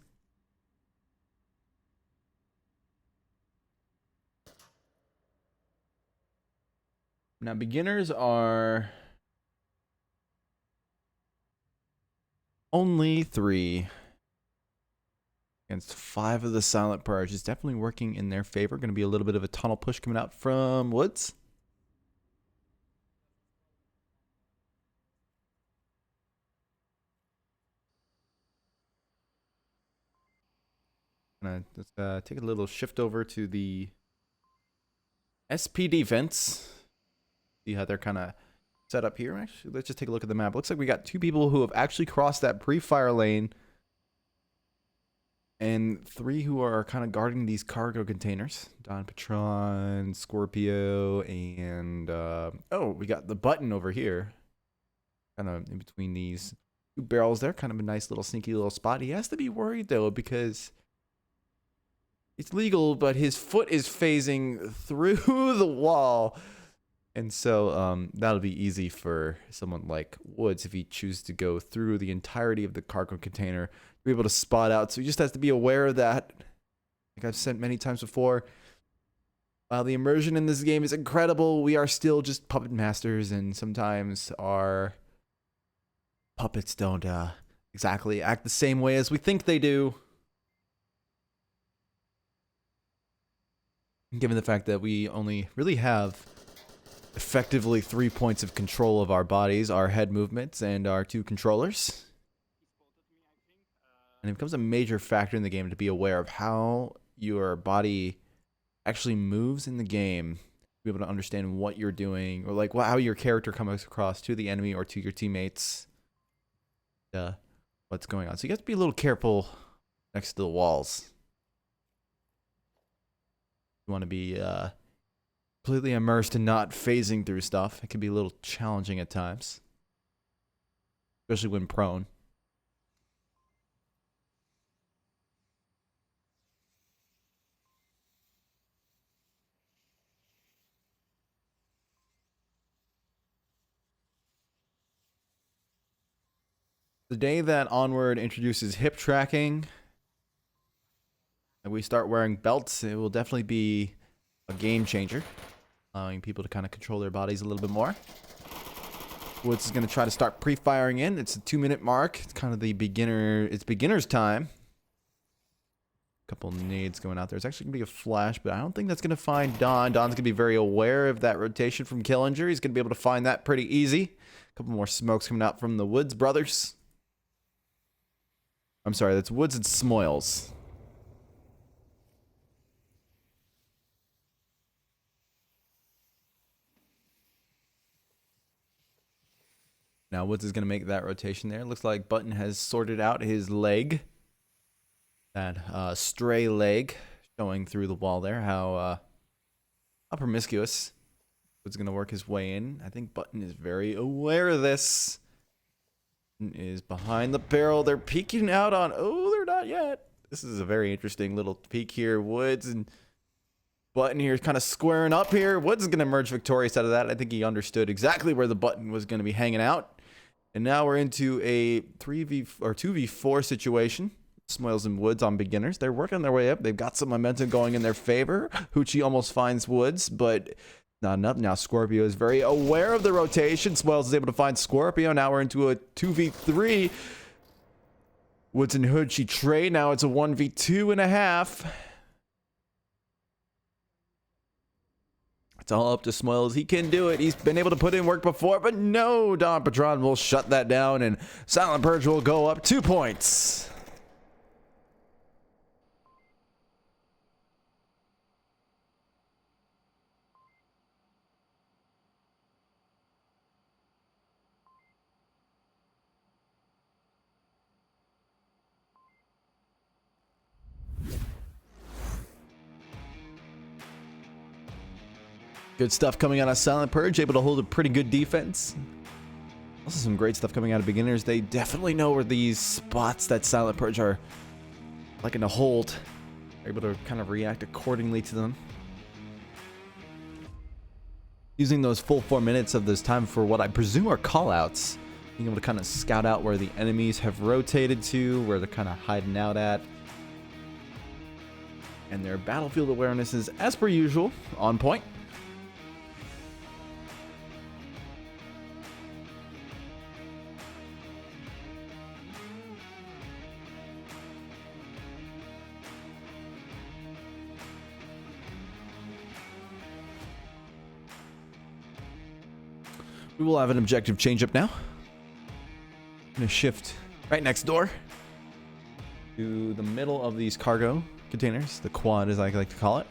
Now, beginners are only 3 against 5 of the silent Purge. Is definitely working in their favor. Going to be a little bit of a tunnel push coming out from Woods. Let's take a little shift over to the SP defense. See how they're kind of set up here. Actually, let's just take a look at the map. Looks like we got 2 people who have actually crossed that pre-fire lane, and 3 who are kind of guarding these cargo containers. Don Patron, Scorpio, and oh, we got the button over here, kind of in between these 2 barrels there. Kind of a nice little sneaky little spot. He has to be worried though, because it's legal, but his foot is phasing through the wall. And so that'll be easy for someone like Woods if he chooses to go through the entirety of the cargo container to be able to spot out. So he just has to be aware of that. Like I've said many times before, while the immersion in this game is incredible, we are still just puppet masters, and sometimes our puppets don't exactly act the same way as we think they do. Given the fact that we only really have effectively 3 points of control of our bodies, our head movements, and our 2 controllers. And it becomes a major factor in the game to be aware of how your body actually moves in the game, to be able to understand what you're doing, or like how your character comes across to the enemy or to your teammates. What's going on. So you have to be a little careful next to the walls. You want to be completely immersed and not phasing through stuff. It can be a little challenging at times, especially when prone. The day that Onward introduces hip tracking and we start wearing belts, it will definitely be a game changer, allowing people to kind of control their bodies a little bit more. Woods is going to try to start pre-firing in. It's a 2-minute mark. It's kind of the beginner's time. A couple nades going out there. It's actually going to be a flash, but I don't think that's going to find Don. Don's going to be very aware of that rotation from Killinger. He's going to be able to find that pretty easy. A couple more smokes coming out from the Woods brothers. I'm sorry, that's Woods and Smoils. Now Woods is going to make that rotation there. Looks like Button has sorted out his leg. That stray leg showing through the wall there. How promiscuous. Woods is going to work his way in. I think Button is very aware of this. Button is behind the barrel. They're peeking out on... Oh, they're not yet. This is a very interesting little peek here. Woods and Button here is kind of squaring up here. Woods is going to emerge victorious out of that. I think he understood exactly where the button was going to be hanging out. And now we're into a 2v4 situation. Smoils and Woods on beginners. They're working their way up. They've got some momentum going in their favor. Hoochie almost finds Woods, but not enough. Now Scorpio is very aware of the rotation. Smoils is able to find Scorpio. Now we're into a 2v3. Woods and Hoochie trade. Now it's a 1v2.5. It's all up to Smoils. He can do it. He's been able to put in work before, but no, Don Patron will shut that down, and Silent Purge will go up 2 points. Good stuff coming out of Silent Purge, able to hold a pretty good defense. Also some great stuff coming out of beginners. They definitely know where these spots that Silent Purge are liking to hold. They're able to kind of react accordingly to them. Using those full 4 minutes of this time for what I presume are callouts. Being able to kind of scout out where the enemies have rotated to, where they're kind of hiding out at. And their battlefield awareness is, as per usual, on point. We will have an objective change up now. Gonna shift right next door to the middle of these cargo containers, the quad as I like to call it.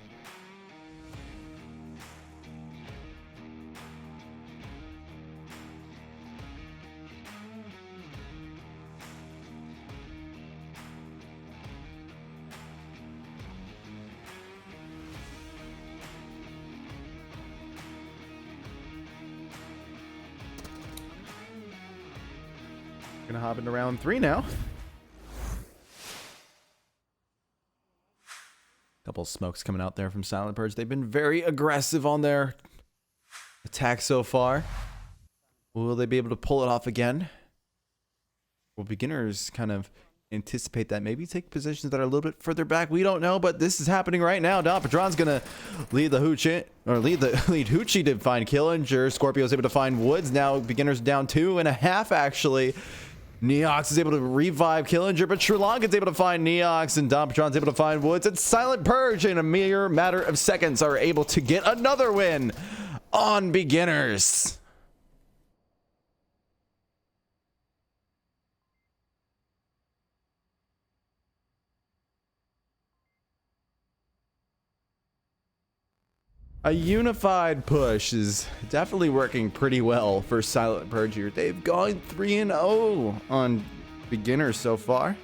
Gonna hop into round 3 now. Couple of smokes coming out there from Silent Purge. They've been very aggressive on their attack so far. Will they be able to pull it off again? Will beginners kind of anticipate that? Maybe take positions that are a little bit further back. We don't know, but this is happening right now. Don Patron's gonna lead the Hoochie, or lead Hoochie to find Killinger. Scorpio's able to find Woods. Now beginners down 2.5 actually. Neox is able to revive Killinger, but Sri Lanka's able to find Neox, and Don Patron's able to find Woods. And Silent Purge, in a mere matter of seconds, are able to get another win on beginners. A unified push is definitely working pretty well for Silent Purge here. They've gone 3-0 on beginners so far.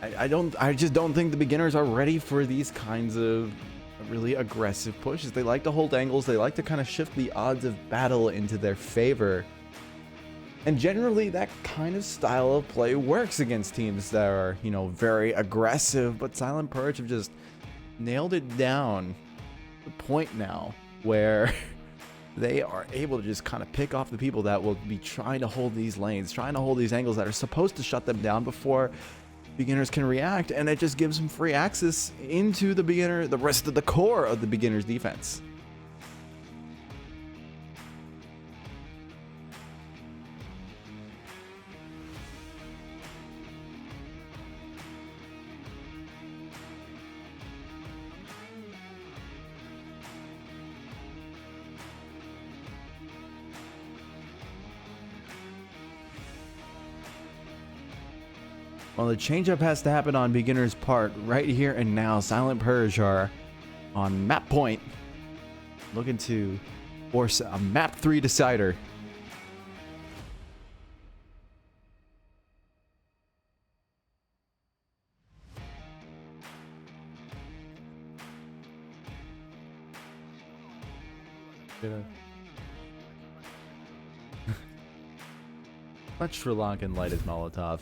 I just don't think the beginners are ready for these kinds of really aggressive pushes. They like to hold angles. They like to kind of shift the odds of battle into their favor. And generally, that kind of style of play works against teams that are, you know, very aggressive. But Silent Purge have just nailed it down to the point now where they are able to just kind of pick off the people that will be trying to hold these lanes, trying to hold these angles that are supposed to shut them down before beginners can react. And it just gives them free access into the rest of the core of the beginner's defense. Well, the changeup has to happen on beginner's part right here and now. Silent Purge are on map point, looking to force a map 3 decider. Let Sri Lankan light his Molotov.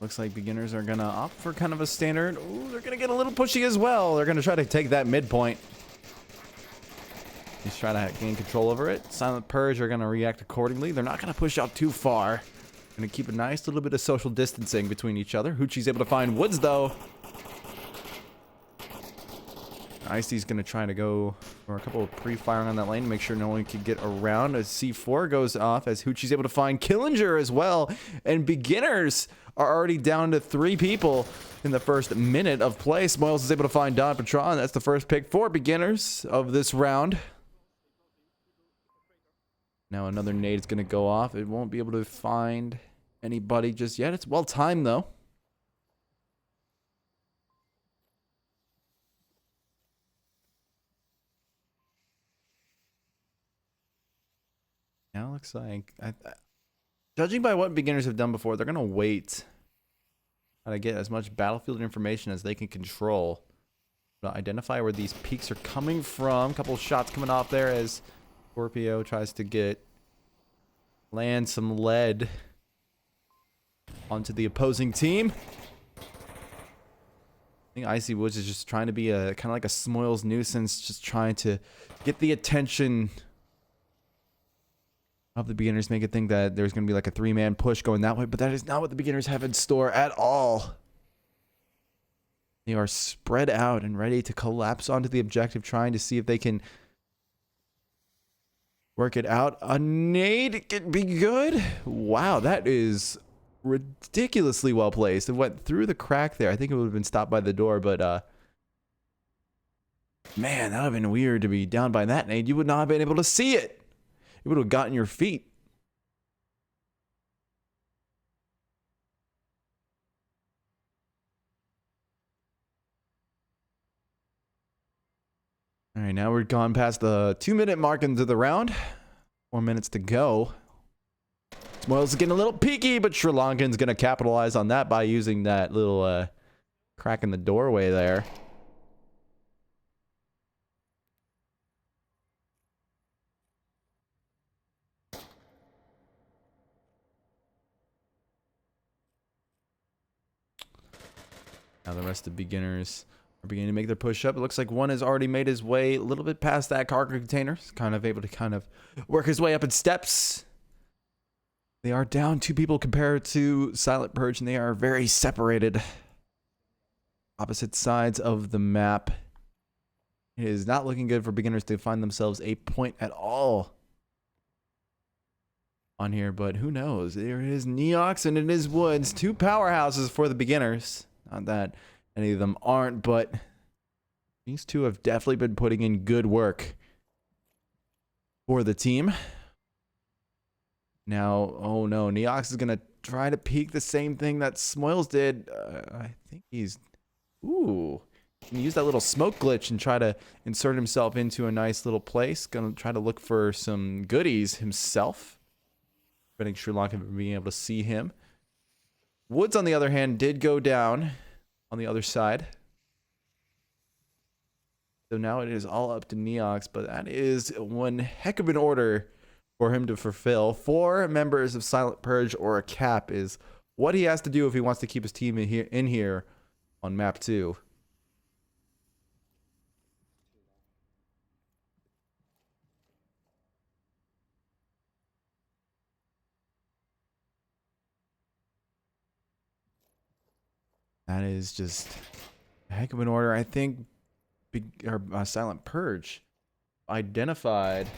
Looks like beginners are gonna opt for kind of a standard. Ooh, they're gonna get a little pushy as well. They're gonna try to take that midpoint. He's trying to gain control over it. Silent Purge are gonna react accordingly. They're not gonna push out too far. Gonna keep a nice little bit of social distancing between each other. Hoochie's able to find Woods though. Icy's gonna try to go for a couple of pre-firing on that lane to make sure no one can get around as C4 goes off, as Hoochie's able to find Killinger as well. And beginners are already down to 3 people in the first minute of play. Smoils is able to find Don Patron. That's the first pick for beginners of this round. Now another nade is gonna go off. It won't be able to find anybody just yet. It's well timed though. Now it looks like, judging by what beginners have done before, they're going to wait to get as much battlefield information as they can control to identify where these peaks are coming from. A couple of shots coming off there as Scorpio tries to land some lead onto the opposing team. I think Icy Woods is just trying to be a kind of like a Smoils nuisance, just trying to get the attention of the beginners, make it think that there's going to be like a 3-man push going that way, but that is not what the beginners have in store at all. They are spread out and ready to collapse onto the objective, trying to see if they can work it out. A nade could be good. Wow, that is ridiculously well placed. It went through the crack there. I think it would have been stopped by the door, but man, that would have been weird to be down by that nade. You would not have been able to see it. It would have gotten your feet. All right, now we're gone past the 2-minute mark into the round. 4 minutes to go. Smoils is getting a little peeky, but Sri Lankan's going to capitalize on that by using that little crack in the doorway there. Now the rest of the beginners are beginning to make their push up. It looks like one has already made his way a little bit past that cargo container. He's kind of able to work his way up in steps. They are down 2 people compared to Silent Purge, and they are very separated. Opposite sides of the map. It is not looking good for beginners to find themselves a point at all on here, but who knows? There is Neox and it is Woods. 2 powerhouses for the beginners. Not that any of them aren't, but these 2 have definitely been putting in good work for the team. Now, oh no, Neox is going to try to peek the same thing that Smoils did. I think he's... Ooh. He can use that little smoke glitch and try to insert himself into a nice little place. Going to try to look for some goodies himself. Preventing Sri Lanka from being able to see him. Woods, on the other hand, did go down on the other side. So now it is all up to Neox, but that is one heck of an order for him to fulfill. 4 members of Silent Purge or a cap is what he has to do if he wants to keep his team in here on map 2. That is just a heck of an order. I think Silent Purge identified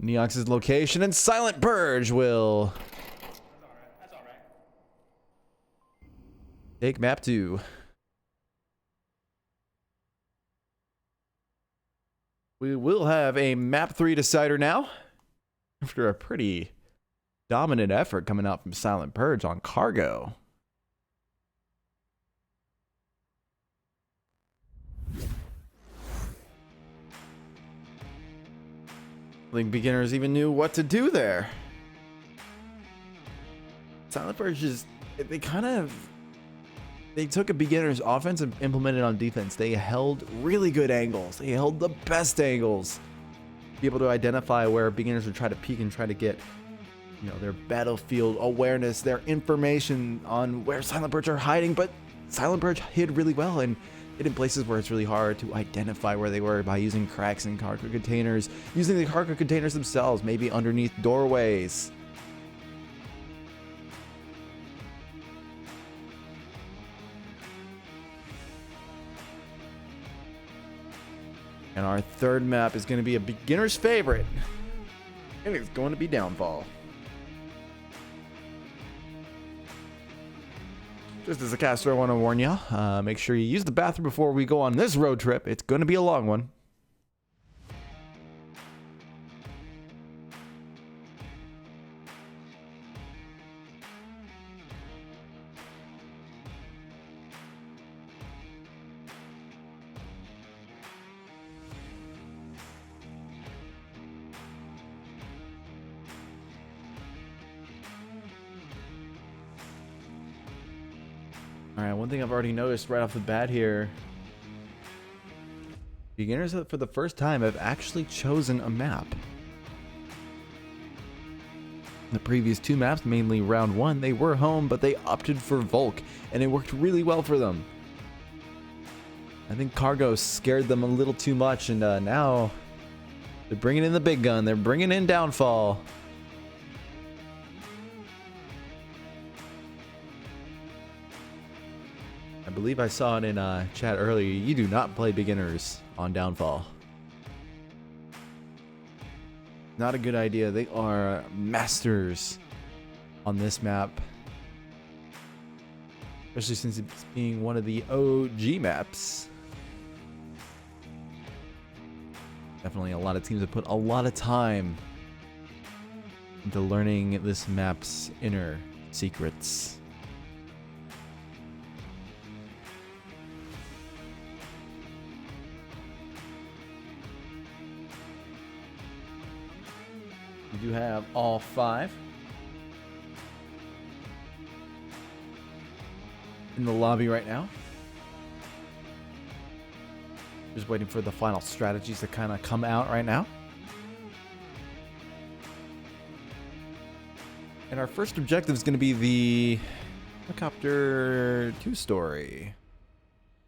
Neox's location, and Silent Purge will take map 2. We will have a map 3 decider now after a pretty dominant effort coming out from Silent Purge on cargo. I think beginners even knew what to do there. Silent Purge is, they took a beginner's offense and implemented it on defense. They held really good angles. They held the best angles. Be able to identify where beginners would try to peek and try to get you know, their battlefield awareness, their information on where Silent Purge are hiding, but Silent Purge hid really well and hid in places where it's really hard to identify where they were by using cracks in cargo containers, using the cargo containers themselves, maybe underneath doorways. And our third map is going to be a beginner's favorite, and it's going to be Downfall. Just as a caster, I want to warn you, make sure you use the bathroom before we go on this road trip. It's going to be a long one. Alright, one thing I've already noticed right off the bat here. Beginners for the first time have actually chosen a map. The previous two maps, mainly round one, they were home, but they opted for Volk, and it worked really well for them. I think Cargo scared them a little too much, and now they're bringing in the big gun. They're bringing in Downfall. I believe I saw it in chat earlier. You do not play beginners on Downfall. Not a good idea. They are masters on this map. Especially since it's being one of the OG maps. Definitely a lot of teams have put a lot of time into learning this map's inner secrets. We do have all 5 in the lobby right now. Just waiting for the final strategies to kind of come out right now. And our first objective is going to be the helicopter 2-story.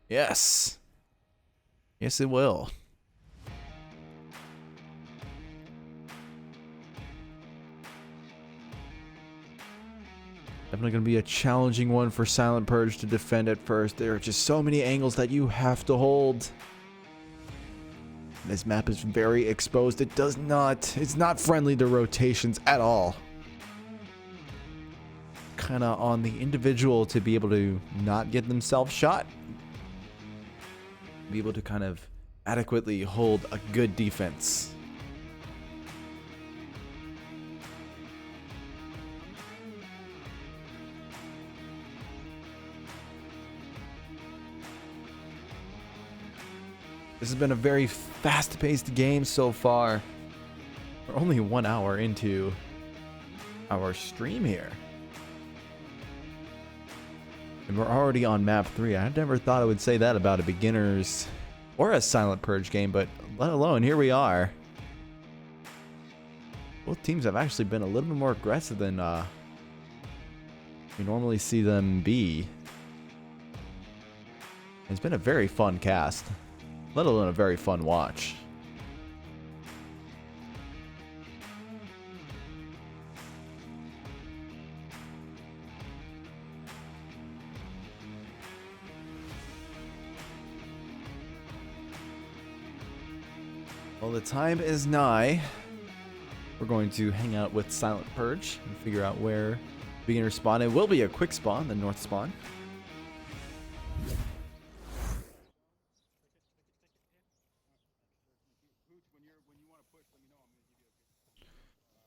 Yes. Yes, it will. Definitely going to be a challenging one for Silent Purge to defend at first. There are just so many angles that you have to hold. This map is very exposed. It's not friendly to rotations at all. Kind of on the individual to be able to not get themselves shot. Be able to kind of adequately hold a good defense. This has been a very fast-paced game so far. We're only 1 hour into our stream here. And we're already on map 3. I never thought I would say that about a beginner's or a Silent Purge game, but let alone, here we are. Both teams have actually been a little bit more aggressive than we normally see them be. It's been a very fun cast. Let alone a very fun watch. Well, the time is nigh. We're going to hang out with Silent Purge and figure out where beginner spawn. It will be a quick spawn, the north spawn.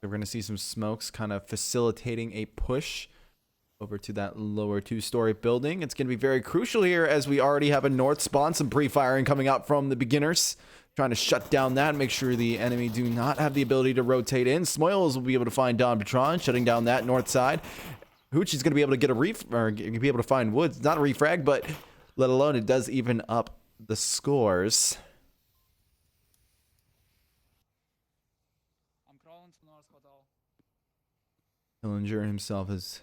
We're going to see some smokes kind of facilitating a push over to that lower 2-story building. It's going to be very crucial here as we already have a north spawn, some pre-firing coming out from the beginners. Trying to shut down that and make sure the enemy do not have the ability to rotate in. Smoils will be able to find Don Patron, shutting down that north side. Hooch is going to be able to get be able to find Woods. Not a refrag, but let alone it does even up the scores. I'm crawling to North Hotel. Dillinger himself is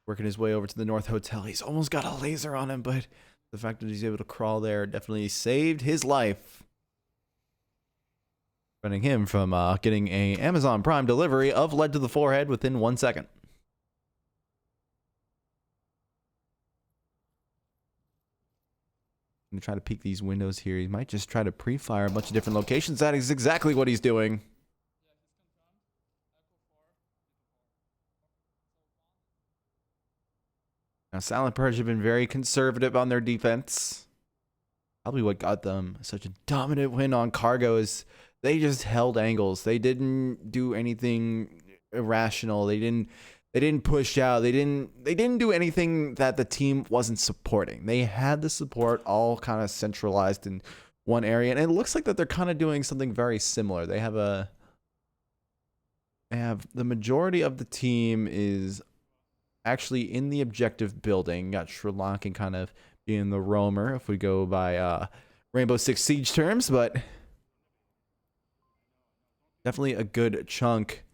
working his way over to the North Hotel. He's almost got a laser on him, but the fact that he's able to crawl there definitely saved his life, preventing him from getting a Amazon Prime delivery of lead to the forehead within 1 second. I'm gonna try to peek these windows here. He might just try to pre-fire a bunch of different locations. That is exactly what he's doing. Now, Silent Purge have been very conservative on their defense. Probably what got them such a dominant win on Cargo is they just held angles. They didn't do anything irrational. They didn't push out. They didn't do anything that the team wasn't supporting. They had the support all kind of centralized in one area, and it looks like that they're kind of doing something very similar. They have the majority of the team is actually in the objective building. Got Sri Lankan kind of being the roamer if we go by Rainbow Six Siege terms, but definitely a good chunk.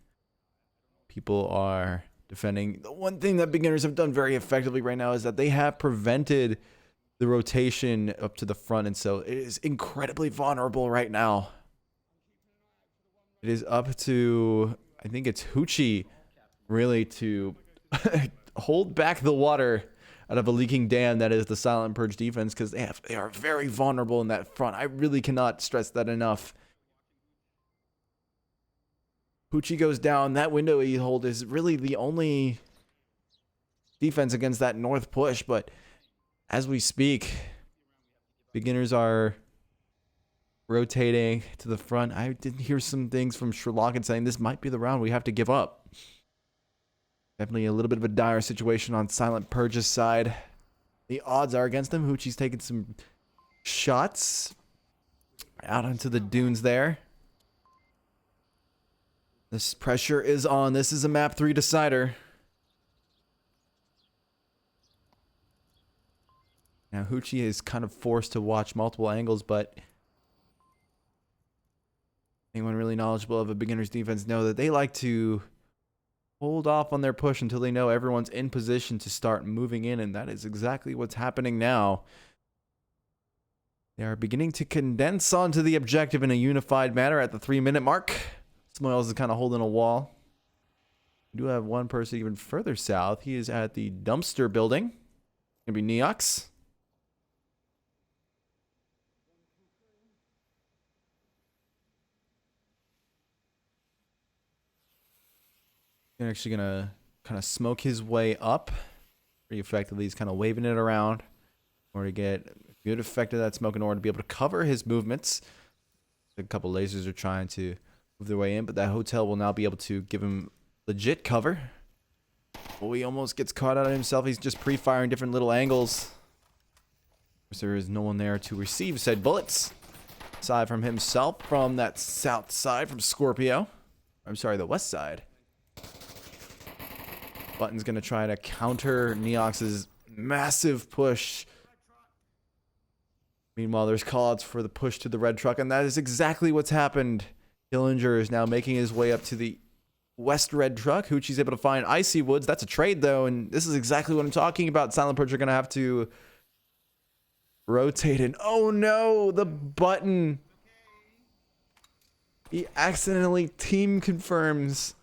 People are defending. The one thing that beginners have done very effectively right now is that they have prevented the rotation up to the front, and so it is incredibly vulnerable right now. It is up to, I think it's Hoochie, really to hold back the water out of a leaking dam that is the Silent Purge defense, because they are very vulnerable in that front. I really cannot stress that enough. Hoochie goes down. That window he hold is really the only defense against that north push, but as we speak, beginners are rotating to the front. I did hear some things from Sri Lankan saying this might be the round we have to give up. Definitely a little bit of a dire situation on Silent Purge's side. The odds are against him. Hoochie's taking some shots out onto the dunes there. This pressure is on. This is a map 3 decider. Now Hoochie is kind of forced to watch multiple angles, but anyone really knowledgeable of a beginner's defense know that they like to hold off on their push until they know everyone's in position to start moving in, and that is exactly what's happening now. They are beginning to condense onto the objective in a unified manner at the 3-minute mark. Smiles is kind of holding a wall. We do have one person even further south. He is at the dumpster building. Gonna be Neox. He's actually gonna kind of smoke his way up pretty effectively. He's kind of waving it around in order to get a good effect of that smoke in order to be able to cover his movements. A couple lasers are trying to move their way in, but that hotel will now be able to give him legit cover. Oh, he almost gets caught out of himself. He's just pre-firing different little angles. There is no one there to receive said bullets. Aside from himself from that south side from Scorpio. I'm sorry, the west side. Button's going to try to counter Neox's massive push. Meanwhile, there's callouts for the push to the red truck, and that is exactly what's happened. Dillinger is now making his way up to the west red truck. Hoochie's able to find Icy Woods. That's a trade, though, and this is exactly what I'm talking about. Silent Purge are going to have to rotate, and oh no, the Button. He accidentally team confirms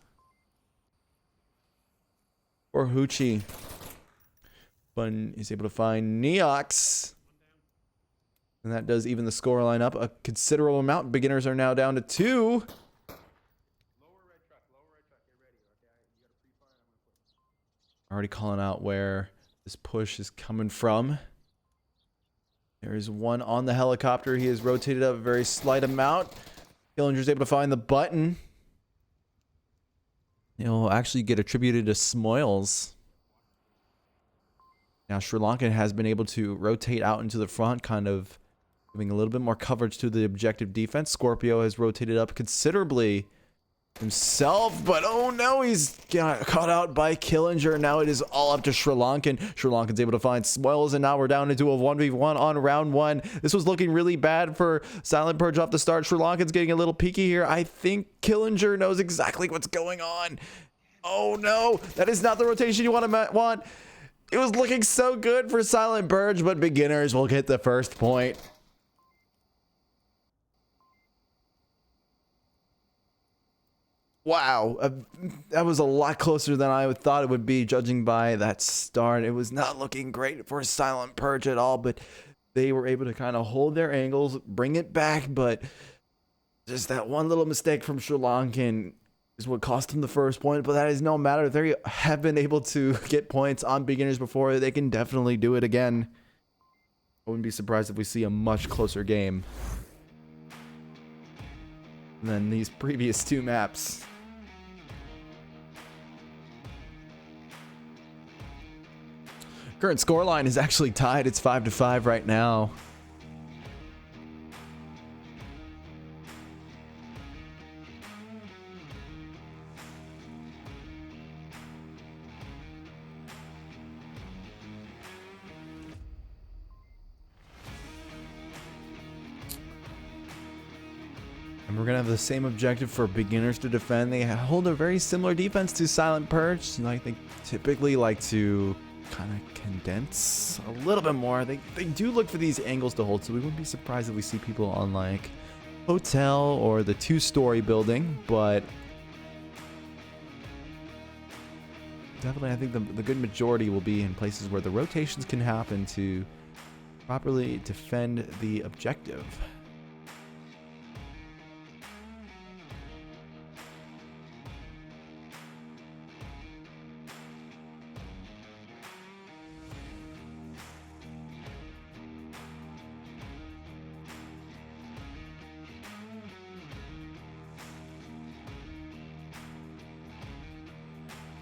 for Hoochie. Button is able to find Neox. And that does even the score line up a considerable amount. Beginners are now down to 2. Already calling out where this push is coming from. There is one on the helicopter. He has rotated up a very slight amount. Dillinger's able to find the Button. He'll actually get attributed to Smoils. Now Sri Lankan has been able to rotate out into the front, kind of giving a little bit more coverage to the objective defense. Scorpio has rotated up considerably himself, but oh no, he's got caught out by Killinger. Now it is all up to Sri Lankan. Sri Lankan's able to find Smoils, and now we're down into a 1v1 on round 1. This was looking really bad for Silent Purge off the start. Sri Lankan's getting a little peeky here. I think Killinger knows exactly what's going on. Oh no, that is not the rotation you want. It was looking so good for Silent Purge, but beginners will get the first point. Wow, that was a lot closer than I thought it would be, judging by that start. It was not looking great for Silent Purge at all, but they were able to kind of hold their angles, bring it back, but just that one little mistake from Sri Lankan is what cost them the first point, but that is no matter. They have been able to get points on beginners before. They can definitely do it again. I wouldn't be surprised if we see a much closer game than these previous two maps. Current scoreline is actually tied. It's 5-5 right now. And we're going to have the same objective for beginners to defend. They hold a very similar defense to Silent Purge. I think typically like to kind of condense a little bit more. They do look for these angles to hold, so we wouldn't be surprised if we see people on like hotel or the 2-story building, but definitely I think the good majority will be in places where the rotations can happen to properly defend the objective.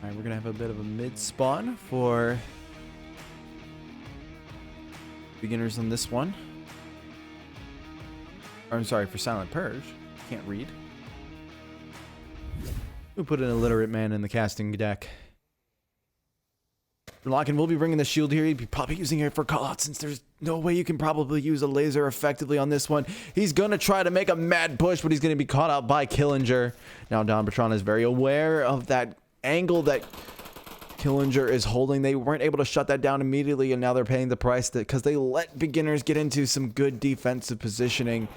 Alright, we're gonna have a bit of a mid-spawn for beginners on this one. Or, I'm sorry, for Silent Purge. Can't read. We'll put an illiterate man in the casting deck. Lockin will be bringing the shield here. He'd be probably using it for callout since there's no way you can probably use a laser effectively on this one. He's going to try to make a mad push, but he's going to be caught out by Killinger. Now Don Bertrand is very aware of that angle that Killinger is holding. They weren't able to shut that down immediately, and now they're paying the price because they let beginners get into some good defensive positioning.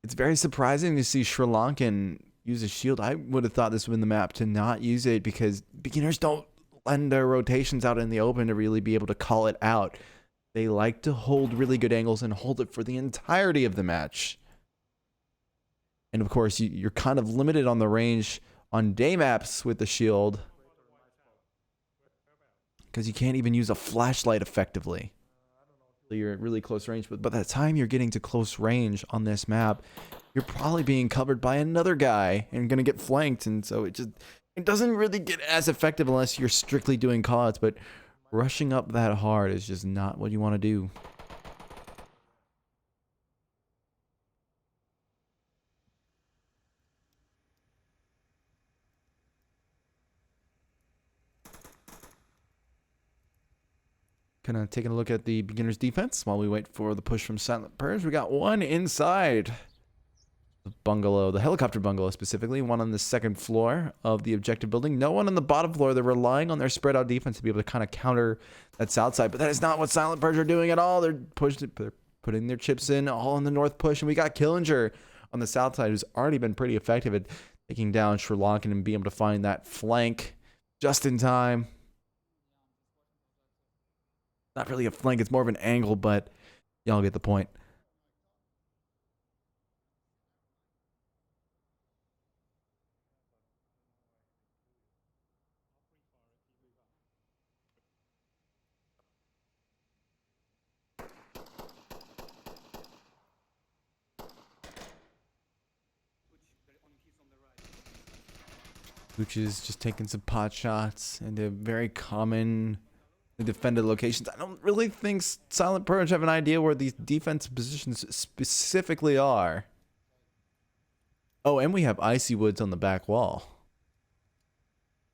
It's very surprising to see Sri Lankan use a shield. I would have thought this would have been the map to not use it because beginners don't lend their rotations out in the open to really be able to call it out. They like to hold really good angles and hold it for the entirety of the match. And of course, you're kind of limited on the range on day maps with the shield because you can't even use a flashlight effectively. You're at really close range, but by the time you're getting to close range on this map, you're probably being covered by another guy and gonna get flanked, and so it doesn't really get as effective unless you're strictly doing callouts. But rushing up that hard is just not what you want to do. Kind of taking a look at the beginner's defense while we wait for the push from Silent Purge. We got one inside the bungalow, the helicopter bungalow specifically, one on the second floor of the objective building. No one on the bottom floor. They're relying on their spread out defense to be able to kind of counter that south side, but that is not what Silent Purge are doing at all. They're putting their chips in all in the north push, and we got Killinger on the south side, who's already been pretty effective at taking down Sri Lankan and being able to find that flank just in time. Not really a flank, it's more of an angle, but y'all get the point. Which is just taking some pot shots into very common defended locations. I don't really think Silent Purge have an idea where these defensive positions specifically are. Oh, and we have Icy Woods on the back wall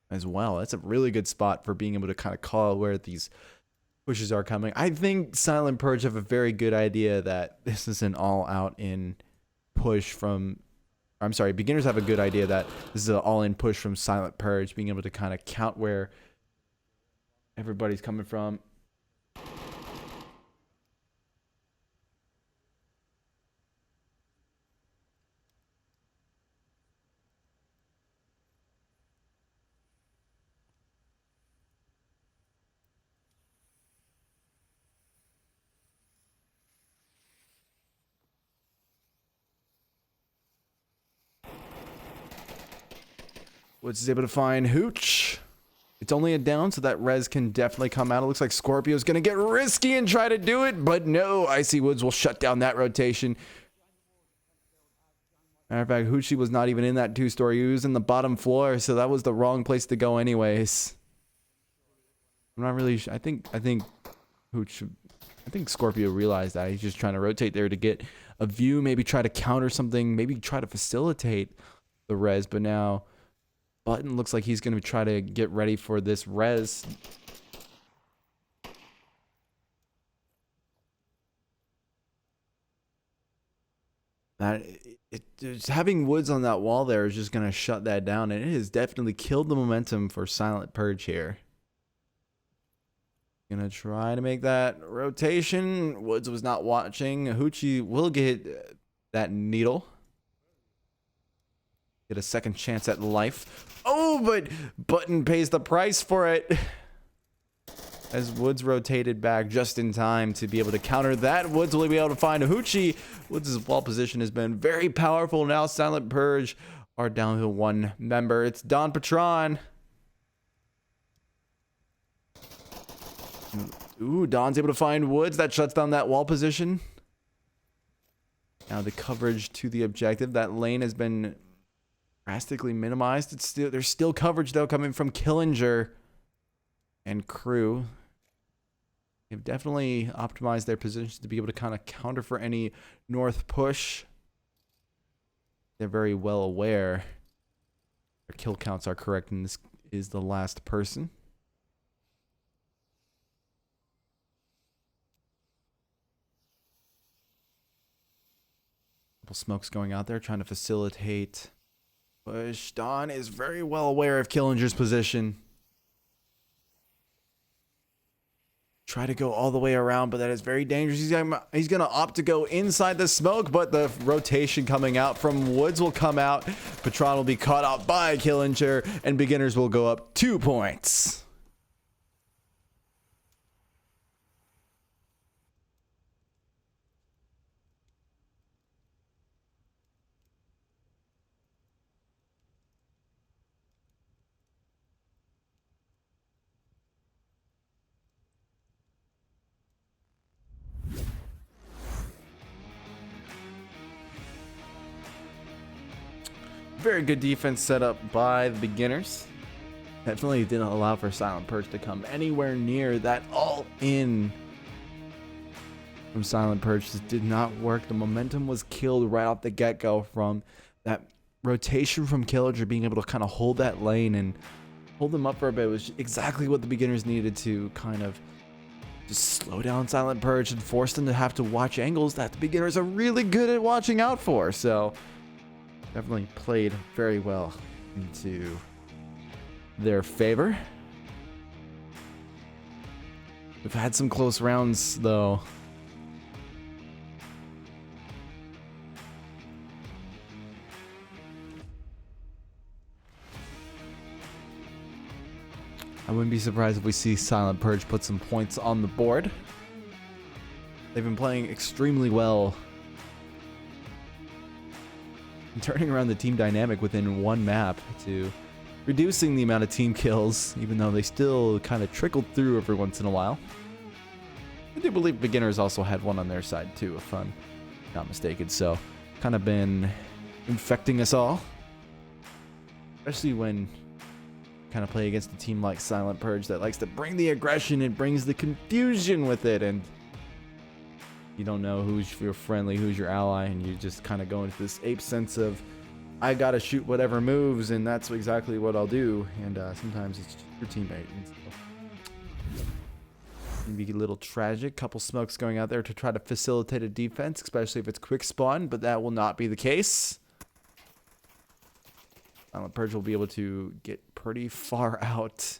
as well. That's a really good spot for being able to kind of call where these pushes are coming. I think Silent Purge have a very good idea that this is an all-out in push from, I'm sorry, beginners have a good idea that this is an all-in push from Silent Purge, being able to kind of count where everybody's coming from. Woods is able to find Hooch. It's only a down, so that res can definitely come out. It looks like Scorpio's going to get risky and try to do it, but no. Icy Woods will shut down that rotation. Matter of fact, Hoochie was not even in that 2-story. He was in the bottom floor, so that was the wrong place to go anyways. I'm not really sure. I think Scorpio realized that. He's just trying to rotate there to get a view, maybe try to counter something, maybe try to facilitate the res, but now Button looks like he's going to try to get ready for this res. Having Woods on that wall there is just going to shut that down, and it has definitely killed the momentum for Silent Purge here. Gonna try to make that rotation. Woods was not watching. Hoochie will get that needle. Get a second chance at life. Oh, but Button pays the price for it. As Woods rotated back just in time to be able to counter that. Woods will be able to find Hoochie. Woods' ball position has been very powerful. Now Silent Purge are down to 1 member. It's Don Patron. Ooh, Don's able to find Woods. That shuts down that wall position. Now the coverage to the objective. That lane has been drastically minimized. There's still coverage though coming from Killinger and crew. They've definitely optimized their positions to be able to kind of counter for any north push. They're very well aware their kill counts are correct, and this is the last person. Couple smokes going out there trying to facilitate push. Don is very well aware of Killinger's position. Try to go all the way around, but that is very dangerous. He's going to opt to go inside the smoke, but the rotation coming out from Woods will come out. Patron will be caught out by Killinger, and beginners will go up 2 points. Very good defense set up by the beginners. Definitely didn't allow for Silent Purge to come anywhere near that all-in from Silent Purge. Just did not work. The momentum was killed right off the get-go from that rotation from Killinger being able to kind of hold that lane and hold them up for a bit. It was exactly what the beginners needed to kind of just slow down Silent Purge and force them to have to watch angles that the beginners are really good at watching out for. So definitely played very well into their favor. We've had some close rounds, though. I wouldn't be surprised if we see Silent Purge put some points on the board. They've been playing extremely well, and turning around the team dynamic within one map to reducing the amount of team kills, even though they still kind of trickled through every once in a while. I do believe beginners also had one on their side too, if I'm not mistaken. So kind of been infecting us all, especially when kind of play against a team like Silent Purge that likes to bring the aggression and brings the confusion with it, and you don't know who's your friendly, who's your ally, and you just kind of go into this ape sense of, I gotta shoot whatever moves, and that's exactly what I'll do. And sometimes it's just your teammate. And so Can be a little tragic. Couple smokes going out there to try to facilitate a defense, especially if it's quick spawn, but that will not be the case. Purge will be able to get pretty far out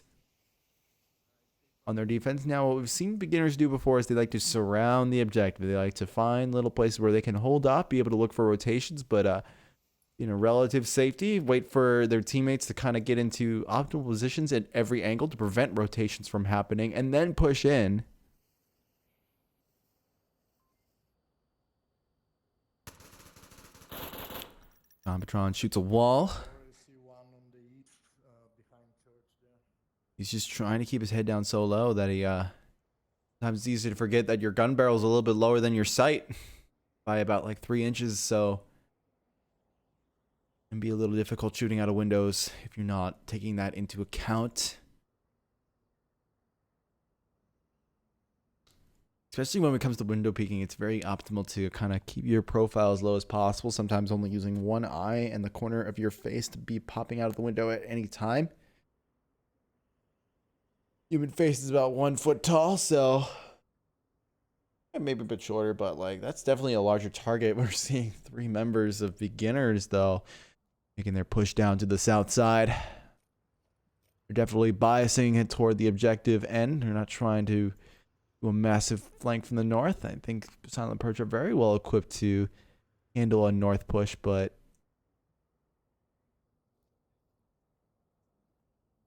on their defense. Now, what we've seen beginners do before is they like to surround the objective. They like to find little places where they can hold up, be able to look for rotations, but relative safety, wait for their teammates to kind of get into optimal positions at every angle to prevent rotations from happening, and then push in. Patron shoots a wall. He's just trying to keep his head down so low that he sometimes it's easy to forget that your gun barrel is a little bit lower than your sight by about like 3 inches, so it can be a little difficult shooting out of windows if you're not taking that into account. Especially when it comes to window peeking, it's very optimal to kind of keep your profile as low as possible, sometimes only using one eye and the corner of your face to be popping out of the window at any time. Human face is about 1 foot tall, so maybe a bit shorter, but like that's definitely a larger target. We're seeing 3 members of beginners though making their push down to the south side. They're definitely biasing it toward the objective end. They're not trying to do a massive flank from the north. I think Silent Purge are very well equipped to handle a north push, but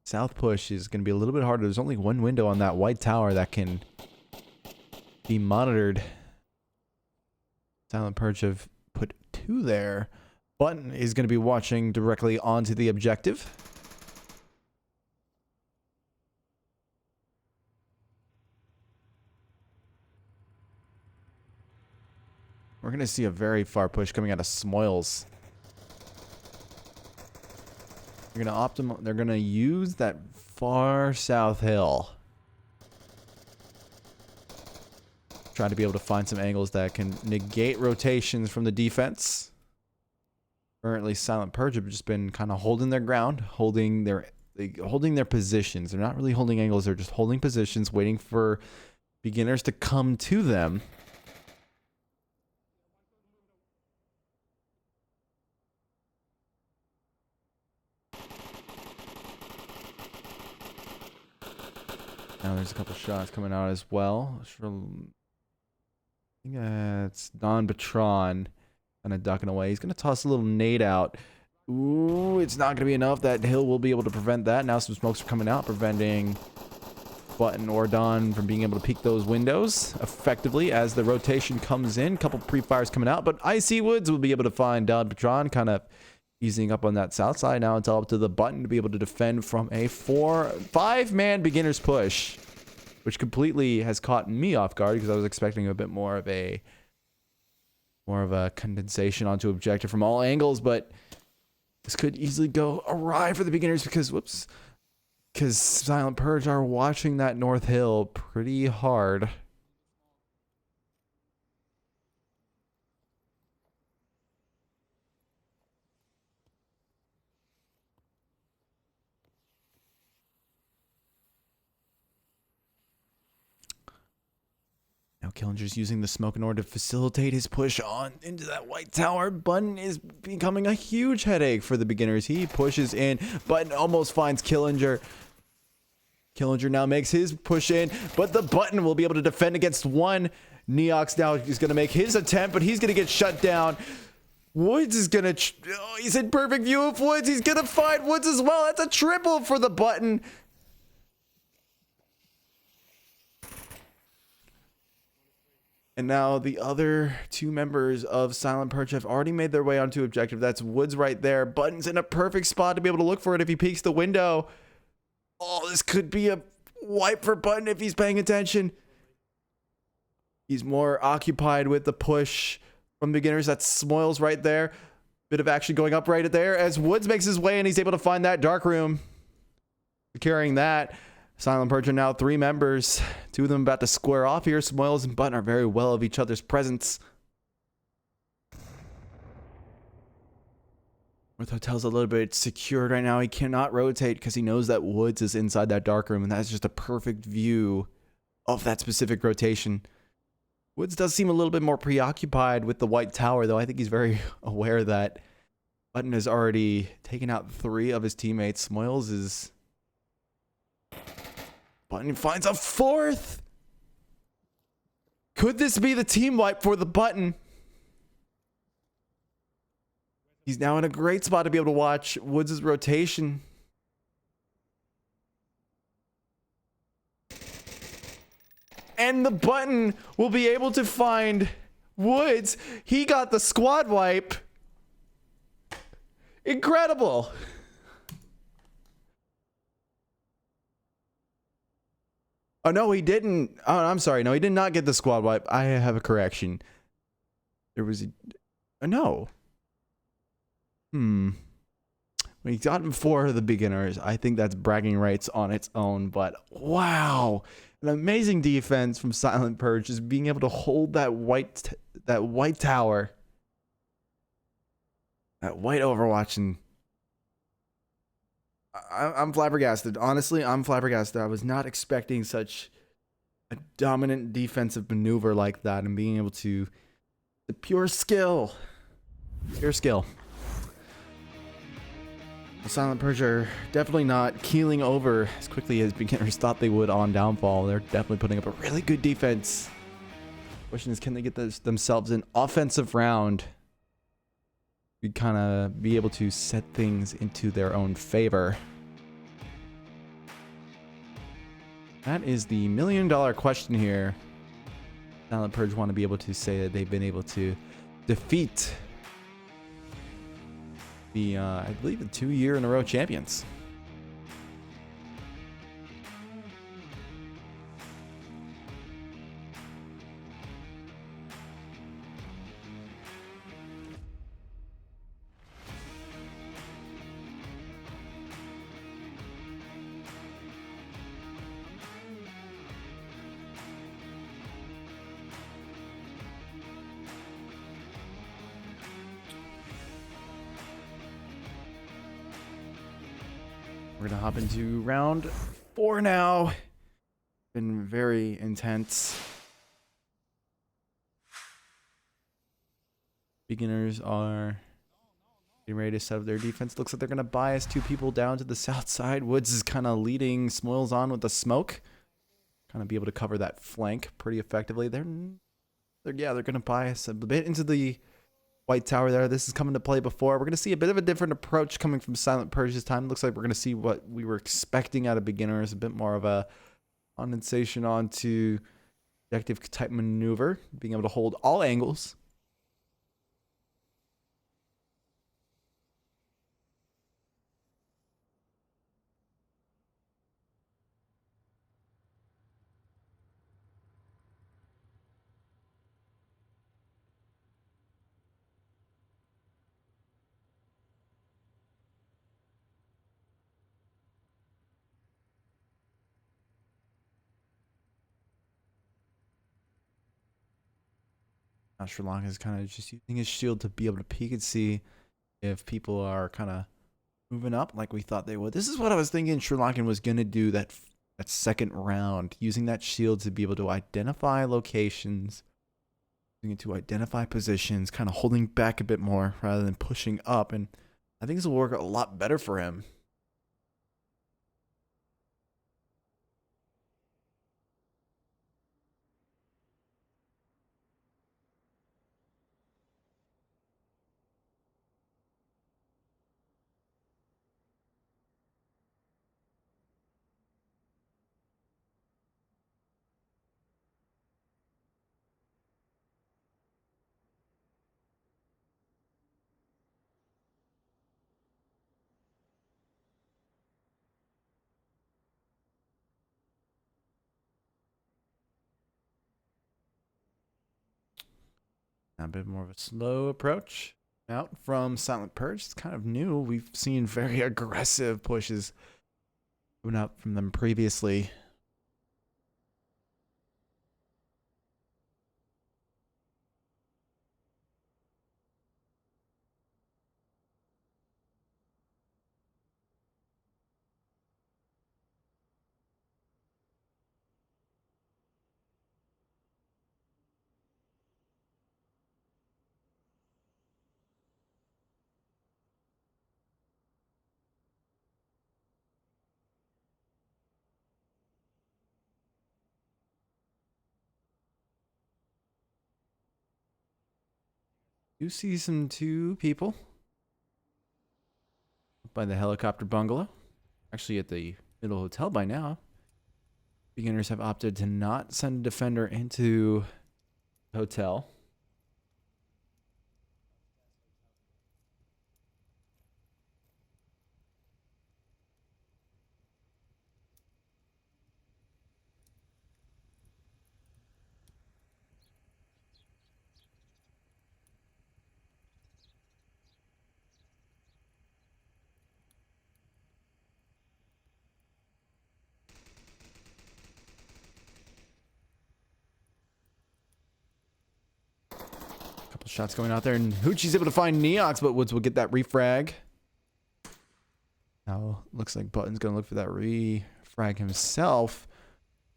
south push is going to be a little bit harder. There's only one window on that white tower that can be monitored. Silent Purge have put 2 there. Button is going to be watching directly onto the objective. We're going to see a very far push coming out of Smoils. They're gonna use that far south hill. Try to be able to find some angles that can negate rotations from the defense. Currently, Silent Purge have just been kind of holding their ground, holding their positions. They're not really holding angles, they're just holding positions, waiting for beginners to come to them. Now there's a couple shots coming out as well. I think it's Don Patron kind of ducking away. He's going to toss a little nade out. Ooh, it's not going to be enough. That hill will be able to prevent that. Now some smokes are coming out, preventing Button or Don from being able to peek those windows effectively as the rotation comes in. Couple pre-fires coming out, but Icy Woods will be able to find Don Patron kind of easing up on that south side. Now it's all up to the Button to be able to defend from a 5-man beginner's push, which completely has caught me off guard because I was expecting a bit more of a condensation onto objective from all angles, but this could easily go awry for the beginners because Silent Purge are watching that north hill pretty hard. Now Killinger's using the smoke in order to facilitate his push on into that white tower. Button is becoming a huge headache for the beginners. He pushes in. Button almost finds Killinger. Killinger now makes his push in, but the Button will be able to defend against one. Neox now is going to make his attempt, but he's going to get shut down. Woods is going to... he's in perfect view of Woods. He's going to find Woods as well. That's a triple for the Button. And now the other 2 members of Silent Purge have already made their way onto objective. That's Woods right there. Button's in a perfect spot to be able to look for it if he peeks the window. Oh, this could be a wipe for Button if he's paying attention. He's more occupied with the push from beginners. That's Smoils right there. Bit of action going up right there as Woods makes his way and he's able to find that dark room. Securing that. Silent Purge are now 3 members. 2 of them about to square off here. Smoils and Button are very well of each other's presence. North Hotel's a little bit secured right now. He cannot rotate because he knows that Woods is inside that dark room, and that's just a perfect view of that specific rotation. Woods does seem a little bit more preoccupied with the white tower, though. I think he's very aware that Button has already taken out 3 of his teammates. Smoils is... Button finds a 4th! Could this be the team wipe for the Button? He's now in a great spot to be able to watch Woods' rotation. And the Button will be able to find Woods. He got the squad wipe. Incredible. Oh, no, he didn't. Oh, I'm sorry. No, he did not get the squad wipe. I have a correction. There was a no. When he got him 4 of the beginners, I think that's bragging rights on its own. But wow. An amazing defense from Silent Purge, just being able to hold that white tower, that white Overwatch, and I'm flabbergasted. Honestly, I'm flabbergasted. I was not expecting such a dominant defensive maneuver like that, and being able to, the pure skill. The Silent Purge are definitely not keeling over as quickly as beginners thought they would on downfall. They're definitely putting up a really good defense. Question is, can they get themselves an offensive round? We'd kind of be able to set things into their own favor. That is the $1 million question here. Silent Purge want to be able to say that they've been able to defeat the, I believe, the 2-year-in-a-row champions. We're going to hop into round 4 now. Been very intense. Beginners are getting ready to set up their defense. Looks like they're going to bias 2 people down to the south side. Woods is kind of leading Smoils on with the smoke. Kind of be able to cover that flank pretty effectively. They're going to bias a bit into the white tower there. This is coming to play before. We're going to see a bit of a different approach coming from Silent Purge this time. Looks like we're going to see what we were expecting out of beginners. A bit more of a condensation onto objective type maneuver. Being able to hold all angles. Now Sri Lanka is kind of just using his shield to be able to peek and see if people are kind of moving up like we thought they would. This is what I was thinking Sri Lankan was going to do that second round, using that shield to be able to identify locations, using it to identify positions, kind of holding back a bit more rather than pushing up. And I think this will work a lot better for him. A bit more of a slow approach out from Silent Purge. It's kind of new. We've seen very aggressive pushes coming out from them previously. You see two people by the helicopter bungalow. Actually, at the middle hotel by now. Beginners have opted to not send a defender into the hotel. Couple shots going out there, and Hoochie's able to find Neox, but Woods will get that refrag. Now, looks like Button's going to look for that refrag himself.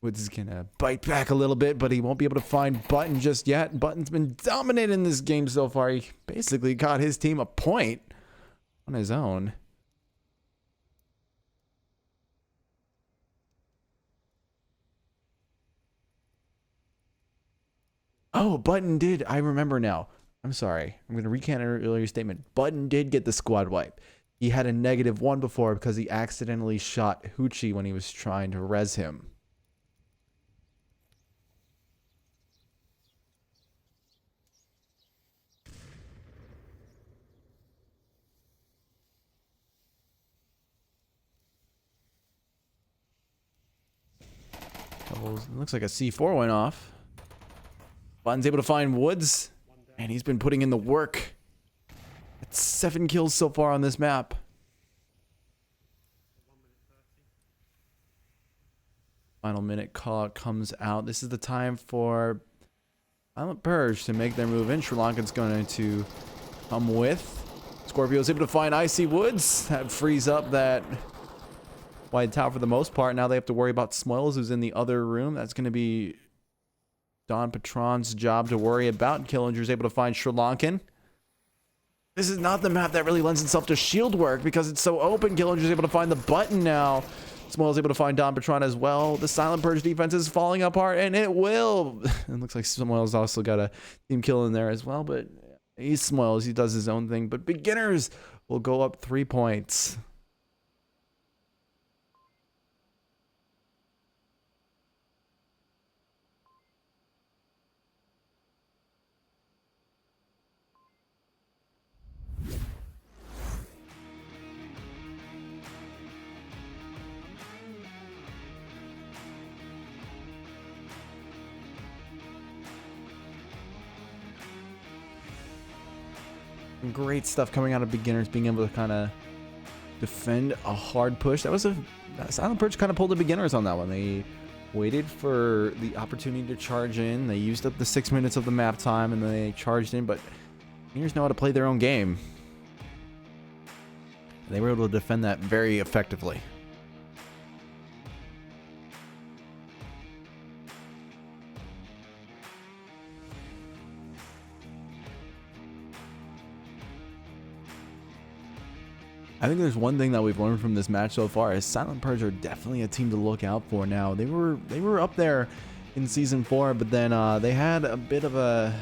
Woods is going to bite back a little bit, but he won't be able to find Button just yet. Button's been dominating in this game so far. He basically got his team a point on his own. Oh, Button did. I remember now. I'm sorry. I'm going to recant an earlier statement. Button did get the squad wipe. He had a -1 before because he accidentally shot Hoochie when he was trying to res him. Looks like a C4 went off. Button's able to find Woods, and he's been putting in the work. It's 7 kills so far on this map. Final minute call comes out. This is the time for Silent Purge to make their move in. Sri Lankan's going to come with. Scorpio's able to find Icy Woods. That frees up that wide tower for the most part. Now they have to worry about Smoils, who's in the other room. That's going to be Don Patron's job to worry about. Killinger's able to find Sri Lankan. This is not the map that really lends itself to shield work because it's so open. Killinger's able to find the button now. Smoil's able to find Don Patron as well. The Silent Purge defense is falling apart, and it will. It looks like Smoil's also got a team kill in there as well, but he's Smoils. He does his own thing. But Beginners will go up 3 points. Great stuff coming out of Beginners, being able to kind of defend a hard push. That was Silent Purge kind of pulled the Beginners on that one. They waited for the opportunity to charge in. They used up the 6 minutes of the map time, and then they charged in, but Beginners know how to play their own game. They were able to defend that very effectively. I think there's one thing that we've learned from this match so far is Silent Purge are definitely a team to look out for now. They were up there in season 4, but then they had a bit of a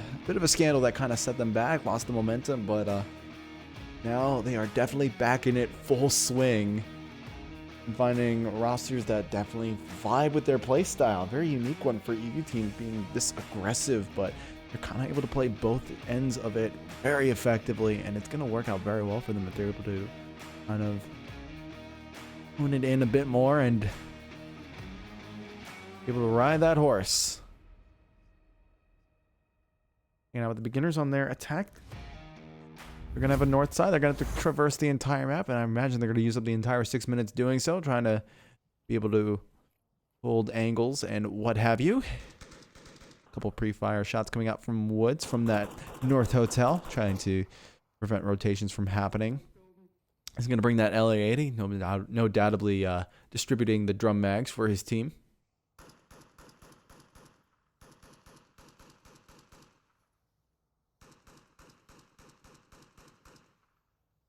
scandal that kind of set them back, lost the momentum, but now they are definitely back in it full swing and finding rosters that definitely vibe with their play style. Very unique one for EU teams being this aggressive, but they're kind of able to play both ends of it very effectively, and it's going to work out very well for them if they're able to kind of hone it in a bit more and be able to ride that horse. You know, with the Beginners on their attack, they're going to have a north side. They're going to have to traverse the entire map, and I imagine they're going to use up the entire 6 minutes doing so, trying to be able to hold angles and what have you. A couple pre-fire shots coming out from Woods from that north hotel, trying to prevent rotations from happening. He's going to bring that LA-80, no doubtably distributing the drum mags for his team.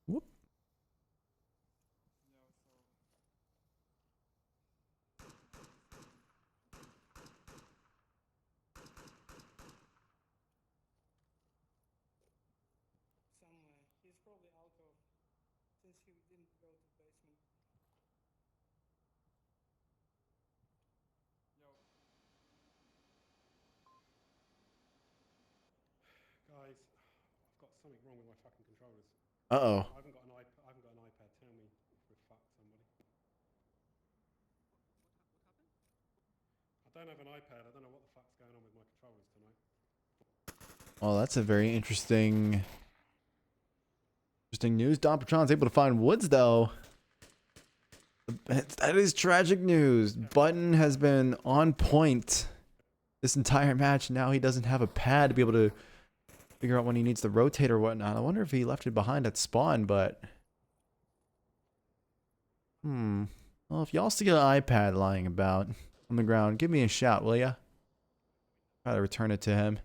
Whoop. Guys, I've got something wrong with my fucking controllers. Uh-oh. I haven't got an iPad. Tell me if we've fucked somebody. I don't have an iPad. I don't know what the fuck's going on with my controllers tonight. Well, that's a very interesting news. Don Patron's able to find Woods, though. That is tragic news. Button has been on point this entire match. Now he doesn't have a pad to be able to figure out when he needs to rotate or whatnot. I wonder if he left it behind at spawn, but... Well, if y'all see an iPad lying about on the ground, give me a shout, will ya? Try to return it to him.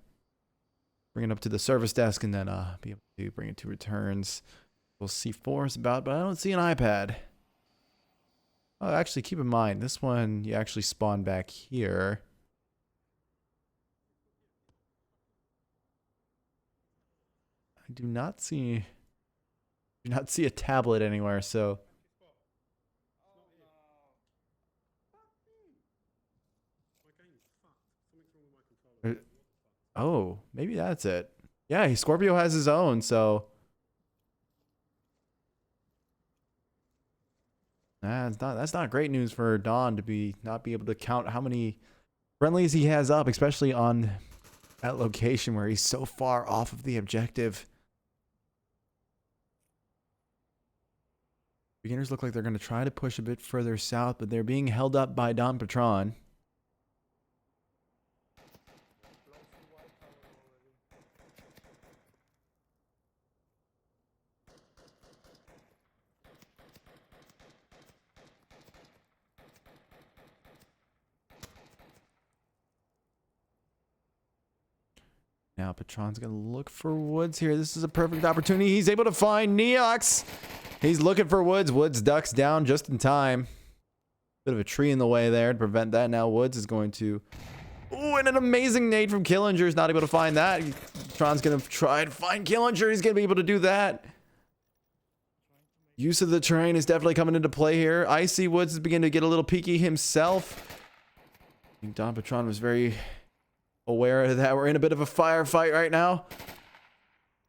Bring it up to the service desk and then be able to bring it to returns. We'll see C4 is about, but I don't see an iPad. Oh, actually, keep in mind, this one you actually spawn back here. I do not see a tablet anywhere, so oh, maybe that's it. Yeah, Scorpio has his own, so that's not great news for Don to not be able to count how many friendlies he has up, especially on that location where he's so far off of the objective. Beginners look like they're going to try to push a bit further south, but they're being held up by Don Patron. Now Patron's going to look for Woods here. This is a perfect opportunity. He's able to find Neox. He's looking for Woods. Woods ducks down just in time. Bit of a tree in the way there to prevent that. Now Woods is going to... Ooh, and an amazing nade from Killinger. Is not able to find that. Patron's going to try to find Killinger. He's going to be able to do that. Use of the terrain is definitely coming into play here. Icy Woods is beginning to get a little peaky himself. I think Don Patron was very aware of that. We're in a bit of a firefight right now.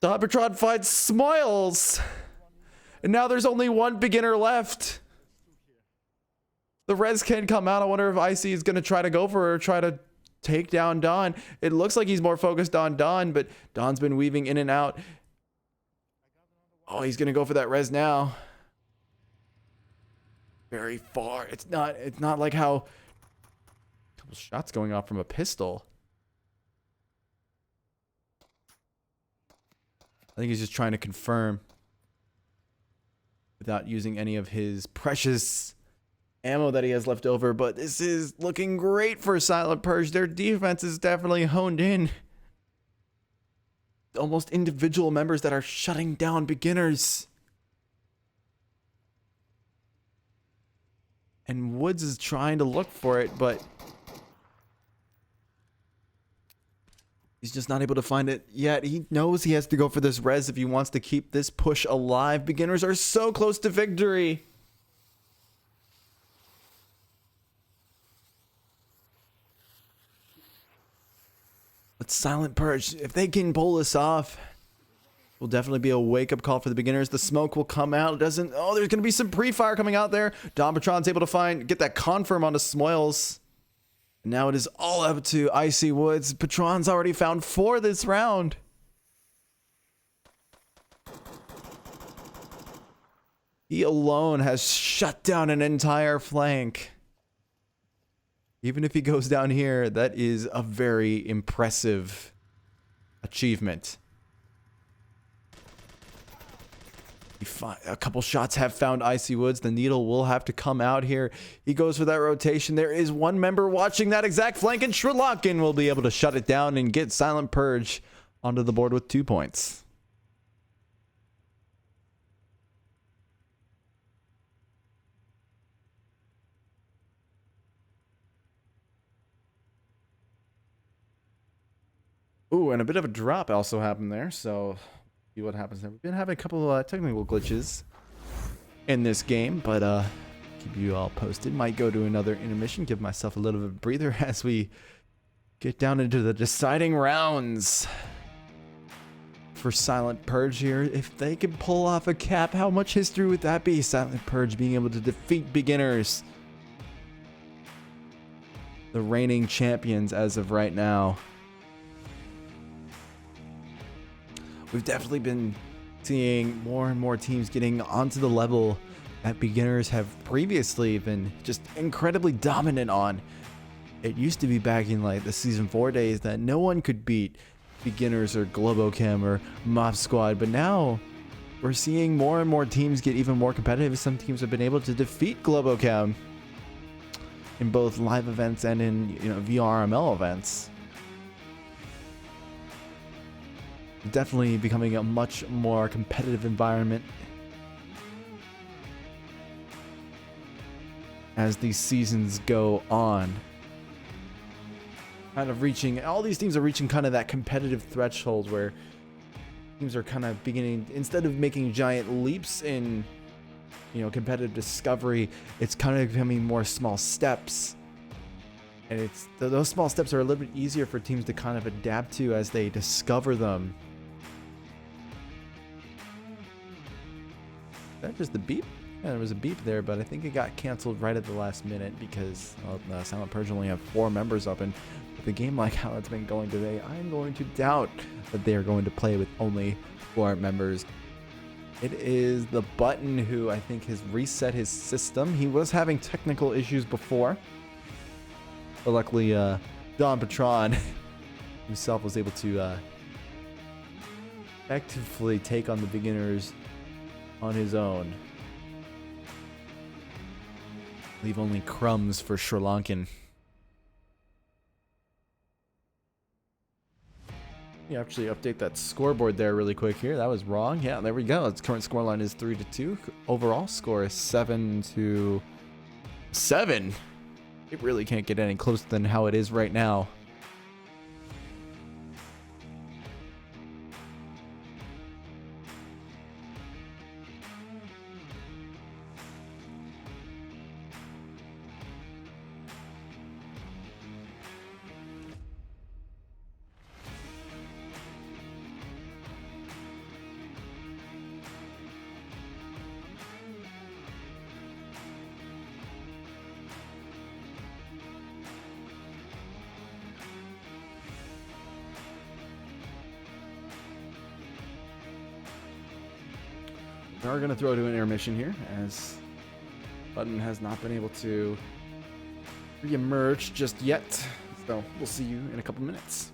Don Patron finds Smiles. And now there's only one beginner left. The res can come out. I wonder if Icy is going to try to go for her or try to take down Don. It looks like he's more focused on Don, but Don's been weaving in and out. Oh, he's going to go for that res now. Very far. It's not like how a couple shots going off from a pistol. I think he's just trying to confirm without using any of his precious ammo that he has left over. But this is looking great for Silent Purge. Their defense is definitely honed in. Almost individual members that are shutting down beginners. And Woods is trying to look for it, but he's just not able to find it yet. He knows he has to go for this res if he wants to keep this push alive. Beginners are so close to victory. But Silent Purge, if they can pull this off, will definitely be a wake-up call for the beginners. The smoke will come out. It doesn't... Oh, there's going to be some pre-fire coming out there. Don Patron's able to get that confirm onto Smoils. And now it is all up to Icy Woods. Patron's already found 4 this round. He alone has shut down an entire flank. Even if he goes down here, that is a very impressive achievement. A couple shots have found Icy Woods. The needle will have to come out here. He goes for that rotation. There is one member watching that exact flank, and Sri Lankan will be able to shut it down and get Silent Purge onto the board with 2 points. Ooh, and a bit of a drop also happened there, so see what happens there. We've been having a couple of technical glitches in this game, but keep you all posted. Might go to another intermission, give myself a little bit of breather as we get down into the deciding rounds for Silent Purge here. If they can pull off a cap, how much history would that be? Silent Purge being able to defeat beginners, the reigning champions as of right now. We've definitely been seeing more and more teams getting onto the level that beginners have previously been just incredibly dominant on. It used to be back in like the Season 4 days that no one could beat beginners or Globochem or Mob Squad, but now we're seeing more and more teams get even more competitive. Some teams have been able to defeat Globochem in both live events and in VRML events. Definitely becoming a much more competitive environment as these seasons go on. Kind of reaching, all these teams are reaching kind of that competitive threshold where teams are kind of beginning, instead of making giant leaps in competitive discovery, it's kind of becoming more small steps, and it's those small steps are a little bit easier for teams to kind of adapt to as they discover them. Is that just the beep? Yeah, there was a beep there, but I think it got canceled right at the last minute because Silent Purge only have 4 members up, and with a game like how it's been going today, I'm going to doubt that they are going to play with only 4 members. It is the Button who I think has reset his system. He was having technical issues before, but luckily Don Patron himself was able to effectively take on the beginners on his own. Leave only crumbs for Sri Lankan. Yeah, actually update that scoreboard there really quick here. That was wrong. Yeah, there we go. Its current scoreline is 3-2. Overall score is 7-7. It really can't get any closer than how it is right now. We are going to throw to an intermission here, as Button has not been able to re-emerge just yet. So we'll see you in a couple minutes.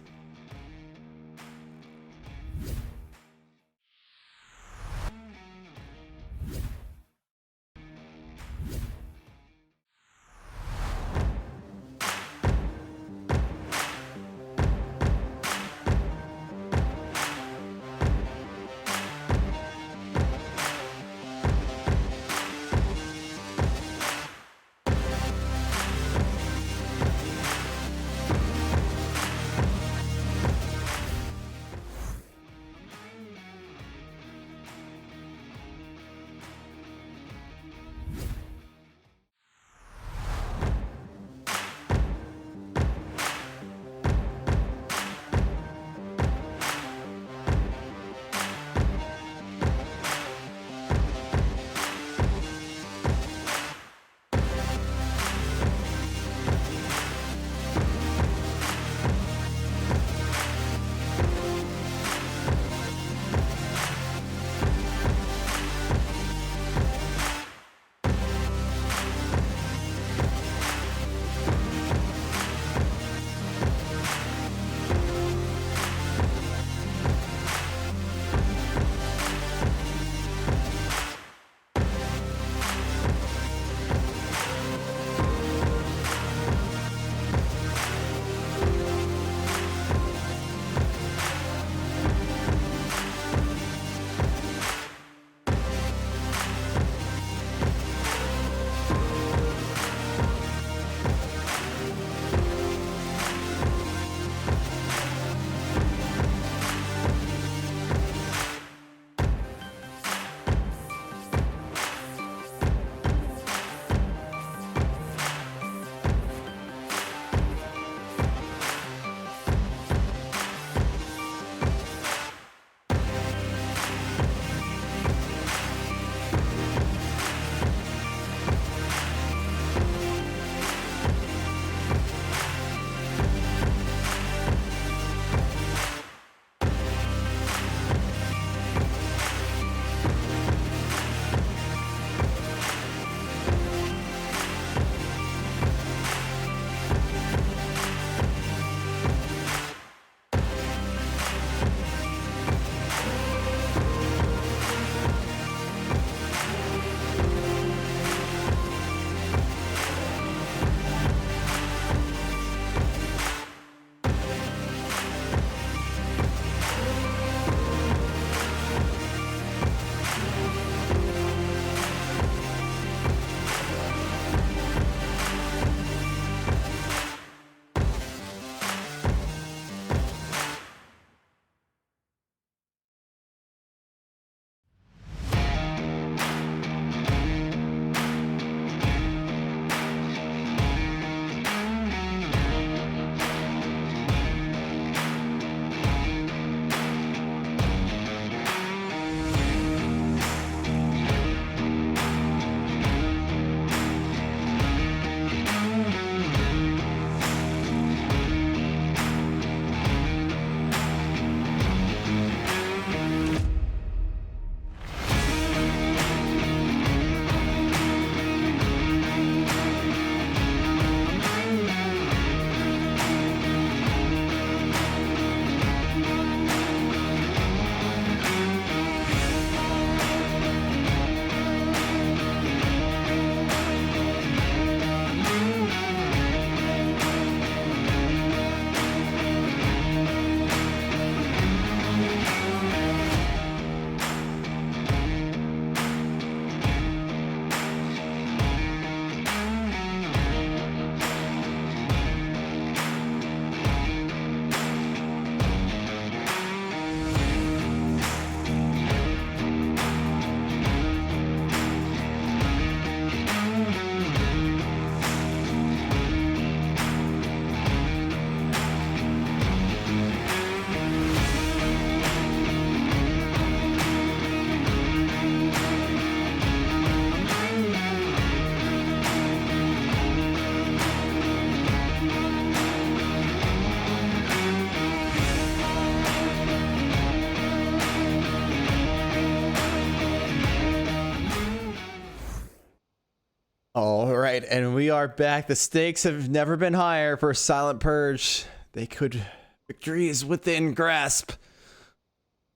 All right, and we are back. The stakes have never been higher for Silent Purge. Victory is within grasp.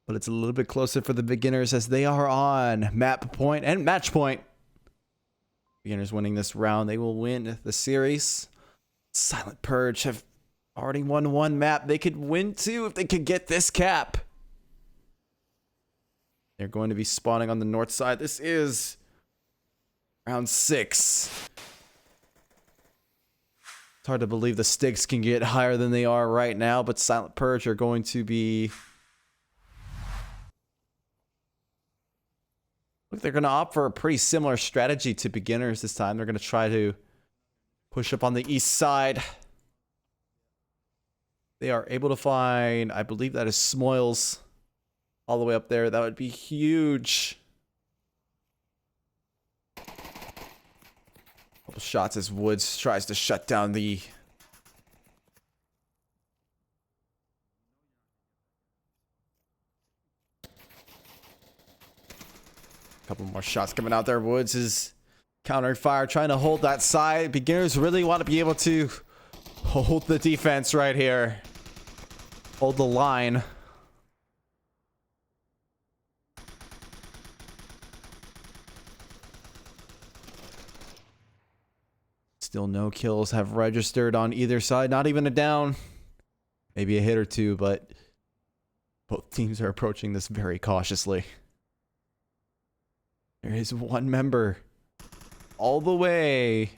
But it's a little bit closer for the beginners as they are on map point and match point. Beginners winning this round, they will win the series. Silent Purge have already won one map. They could win two if they could get this cap. They're going to be spawning on the north side. This is round 6. It's hard to believe the stakes can get higher than they are right now, but Silent Purge are going to be... Look, they're going to opt for a pretty similar strategy to beginners this time. They're going to try to push up on the east side. They are able to find, I believe that is Smoils all the way up there. That would be huge. Couple shots as Woods tries to shut down the... Couple more shots coming out there. Woods is countering fire, trying to hold that side. Beginners really want to be able to hold the defense right here. Hold the line. Still no kills have registered on either side. Not even a down. Maybe a hit or two, but both teams are approaching this very cautiously. There is one member all the way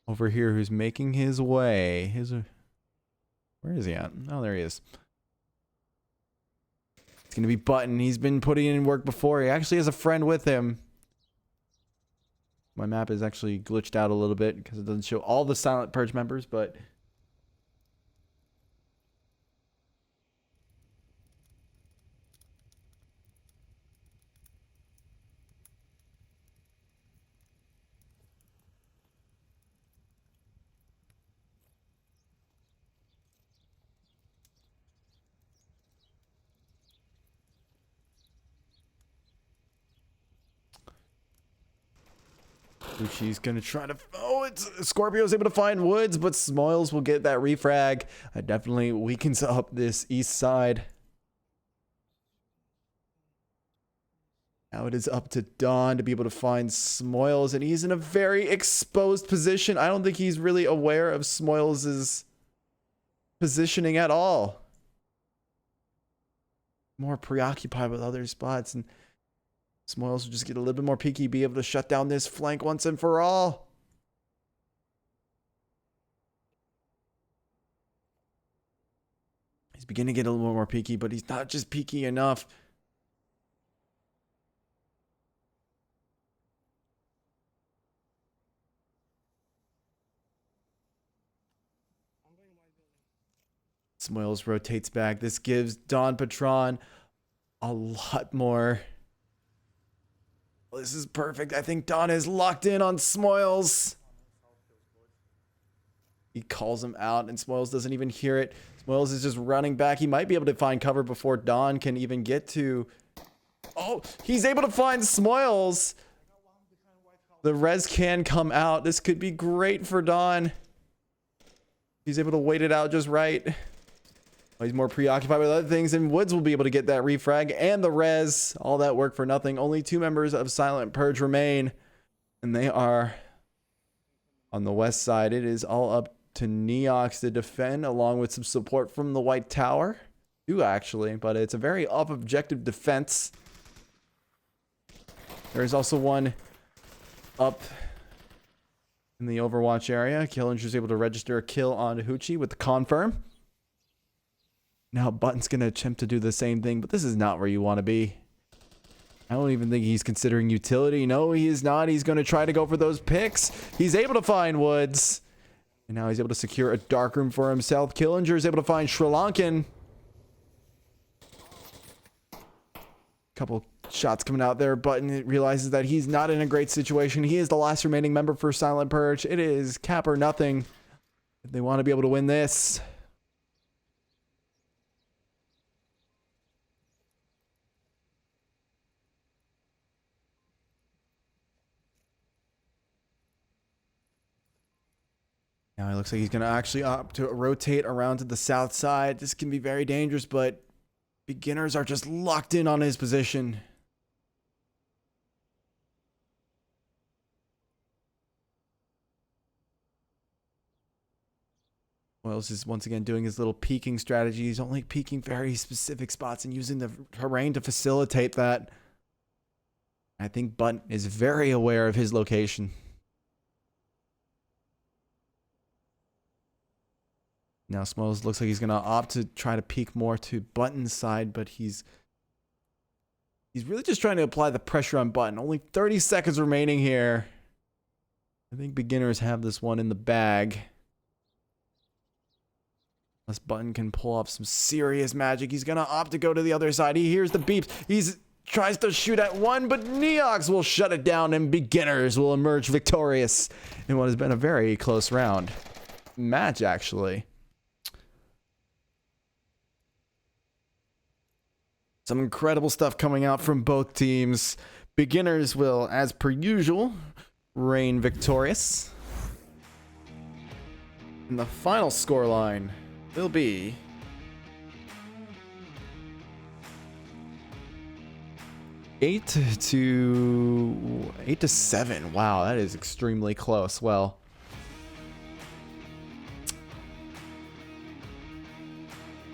over here who's making his way. Where is he at? Oh, there he is. It's going to be Button. He's been putting in work before. He actually has a friend with him. My map is actually glitched out a little bit because it doesn't show all the Silent Purge members, but... She's gonna try to... Oh, Scorpio's able to find Woods, but Smoils will get that refrag. That definitely weakens up this east side. Now it is up to Dawn to be able to find Smoils, and he's in a very exposed position. I don't think he's really aware of Smoils' positioning at all. More preoccupied with other spots, and Smoils will just get a little bit more peeky, be able to shut down this flank once and for all. He's beginning to get a little more peeky, but he's not just peeky enough. Smoils rotates back. This gives Don Patron a lot more... This is perfect. I think Don is locked in on Smoils. He calls him out, and Smoils doesn't even hear it. Smoils is just running back. He might be able to find cover before Don can even get to... Oh, he's able to find Smoils. The res can come out. This could be great for Don. He's able to wait it out just right. He's more preoccupied with other things, and Woods will be able to get that refrag and the res. All that work for nothing. Only 2 members of Silent Purge remain, and they are on the west side. It is all up to Neox to defend, along with some support from the White Tower. 2 actually, but it's a very objective defense. There is also one up in the Overwatch area. Killinger's able to register a kill on Hoochie with the confirm. Now Button's going to attempt to do the same thing, but this is not where you want to be. I don't even think he's considering utility. No, he is not. He's going to try to go for those picks. He's able to find Woods. And now he's able to secure a dark room for himself. Killinger is able to find Sri Lankan. Couple shots coming out there. Button realizes that he's not in a great situation. He is the last remaining member for Silent Purge. It is cap or nothing if they want to be able to win this. Now it looks like he's going to actually opt to rotate around to the south side. This can be very dangerous, but beginners are just locked in on his position. Wells is once again doing his little peeking strategy. He's only peeking very specific spots and using the terrain to facilitate that. I think Bunt is very aware of his location. Now Smoles looks like he's going to opt to try to peek more to Button's side, but he's really just trying to apply the pressure on Button. Only 30 seconds remaining here. I think beginners have this one in the bag. Unless Button can pull off some serious magic. He's going to opt to go to the other side. He hears the beeps. He's tries to shoot at one, but Neox will shut it down and beginners will emerge victorious in what has been a very close round. Match, actually. Some incredible stuff coming out from both teams. Beginners will, as per usual, reign victorious. And the final scoreline will be 8-7. Wow, that is extremely close. Well,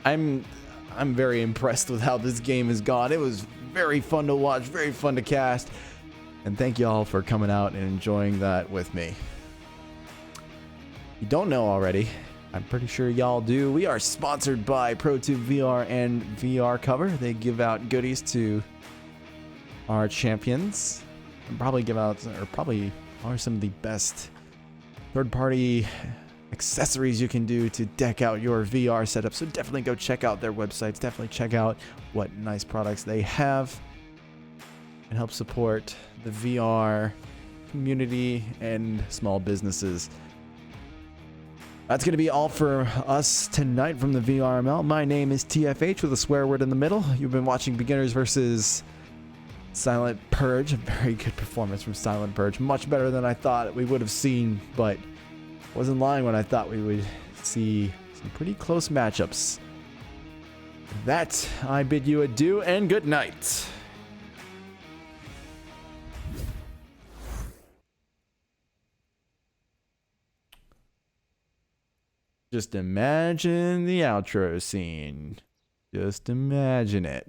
I'm very impressed with how this game has gone. It was very fun to watch, very fun to cast. And thank you all for coming out and enjoying that with me. If you don't know already, I'm pretty sure y'all do. We are sponsored by ProTube VR and VR Cover. They give out goodies to our champions. And probably give out, or probably are some of the best third-party accessories you can do to deck out your VR setup. So definitely go check out their websites. Definitely check out what nice products they have and help support the VR community and small businesses. That's going to be all for us tonight from the VRML. My name is TFH with a swear word in the middle. You've been watching Beginners versus Silent Purge. A very good performance from Silent Purge. Much better than I thought we would have seen, but wasn't lying when I thought we would see some pretty close matchups. With that, I bid you adieu and good night. Just imagine the outro scene. Just imagine it.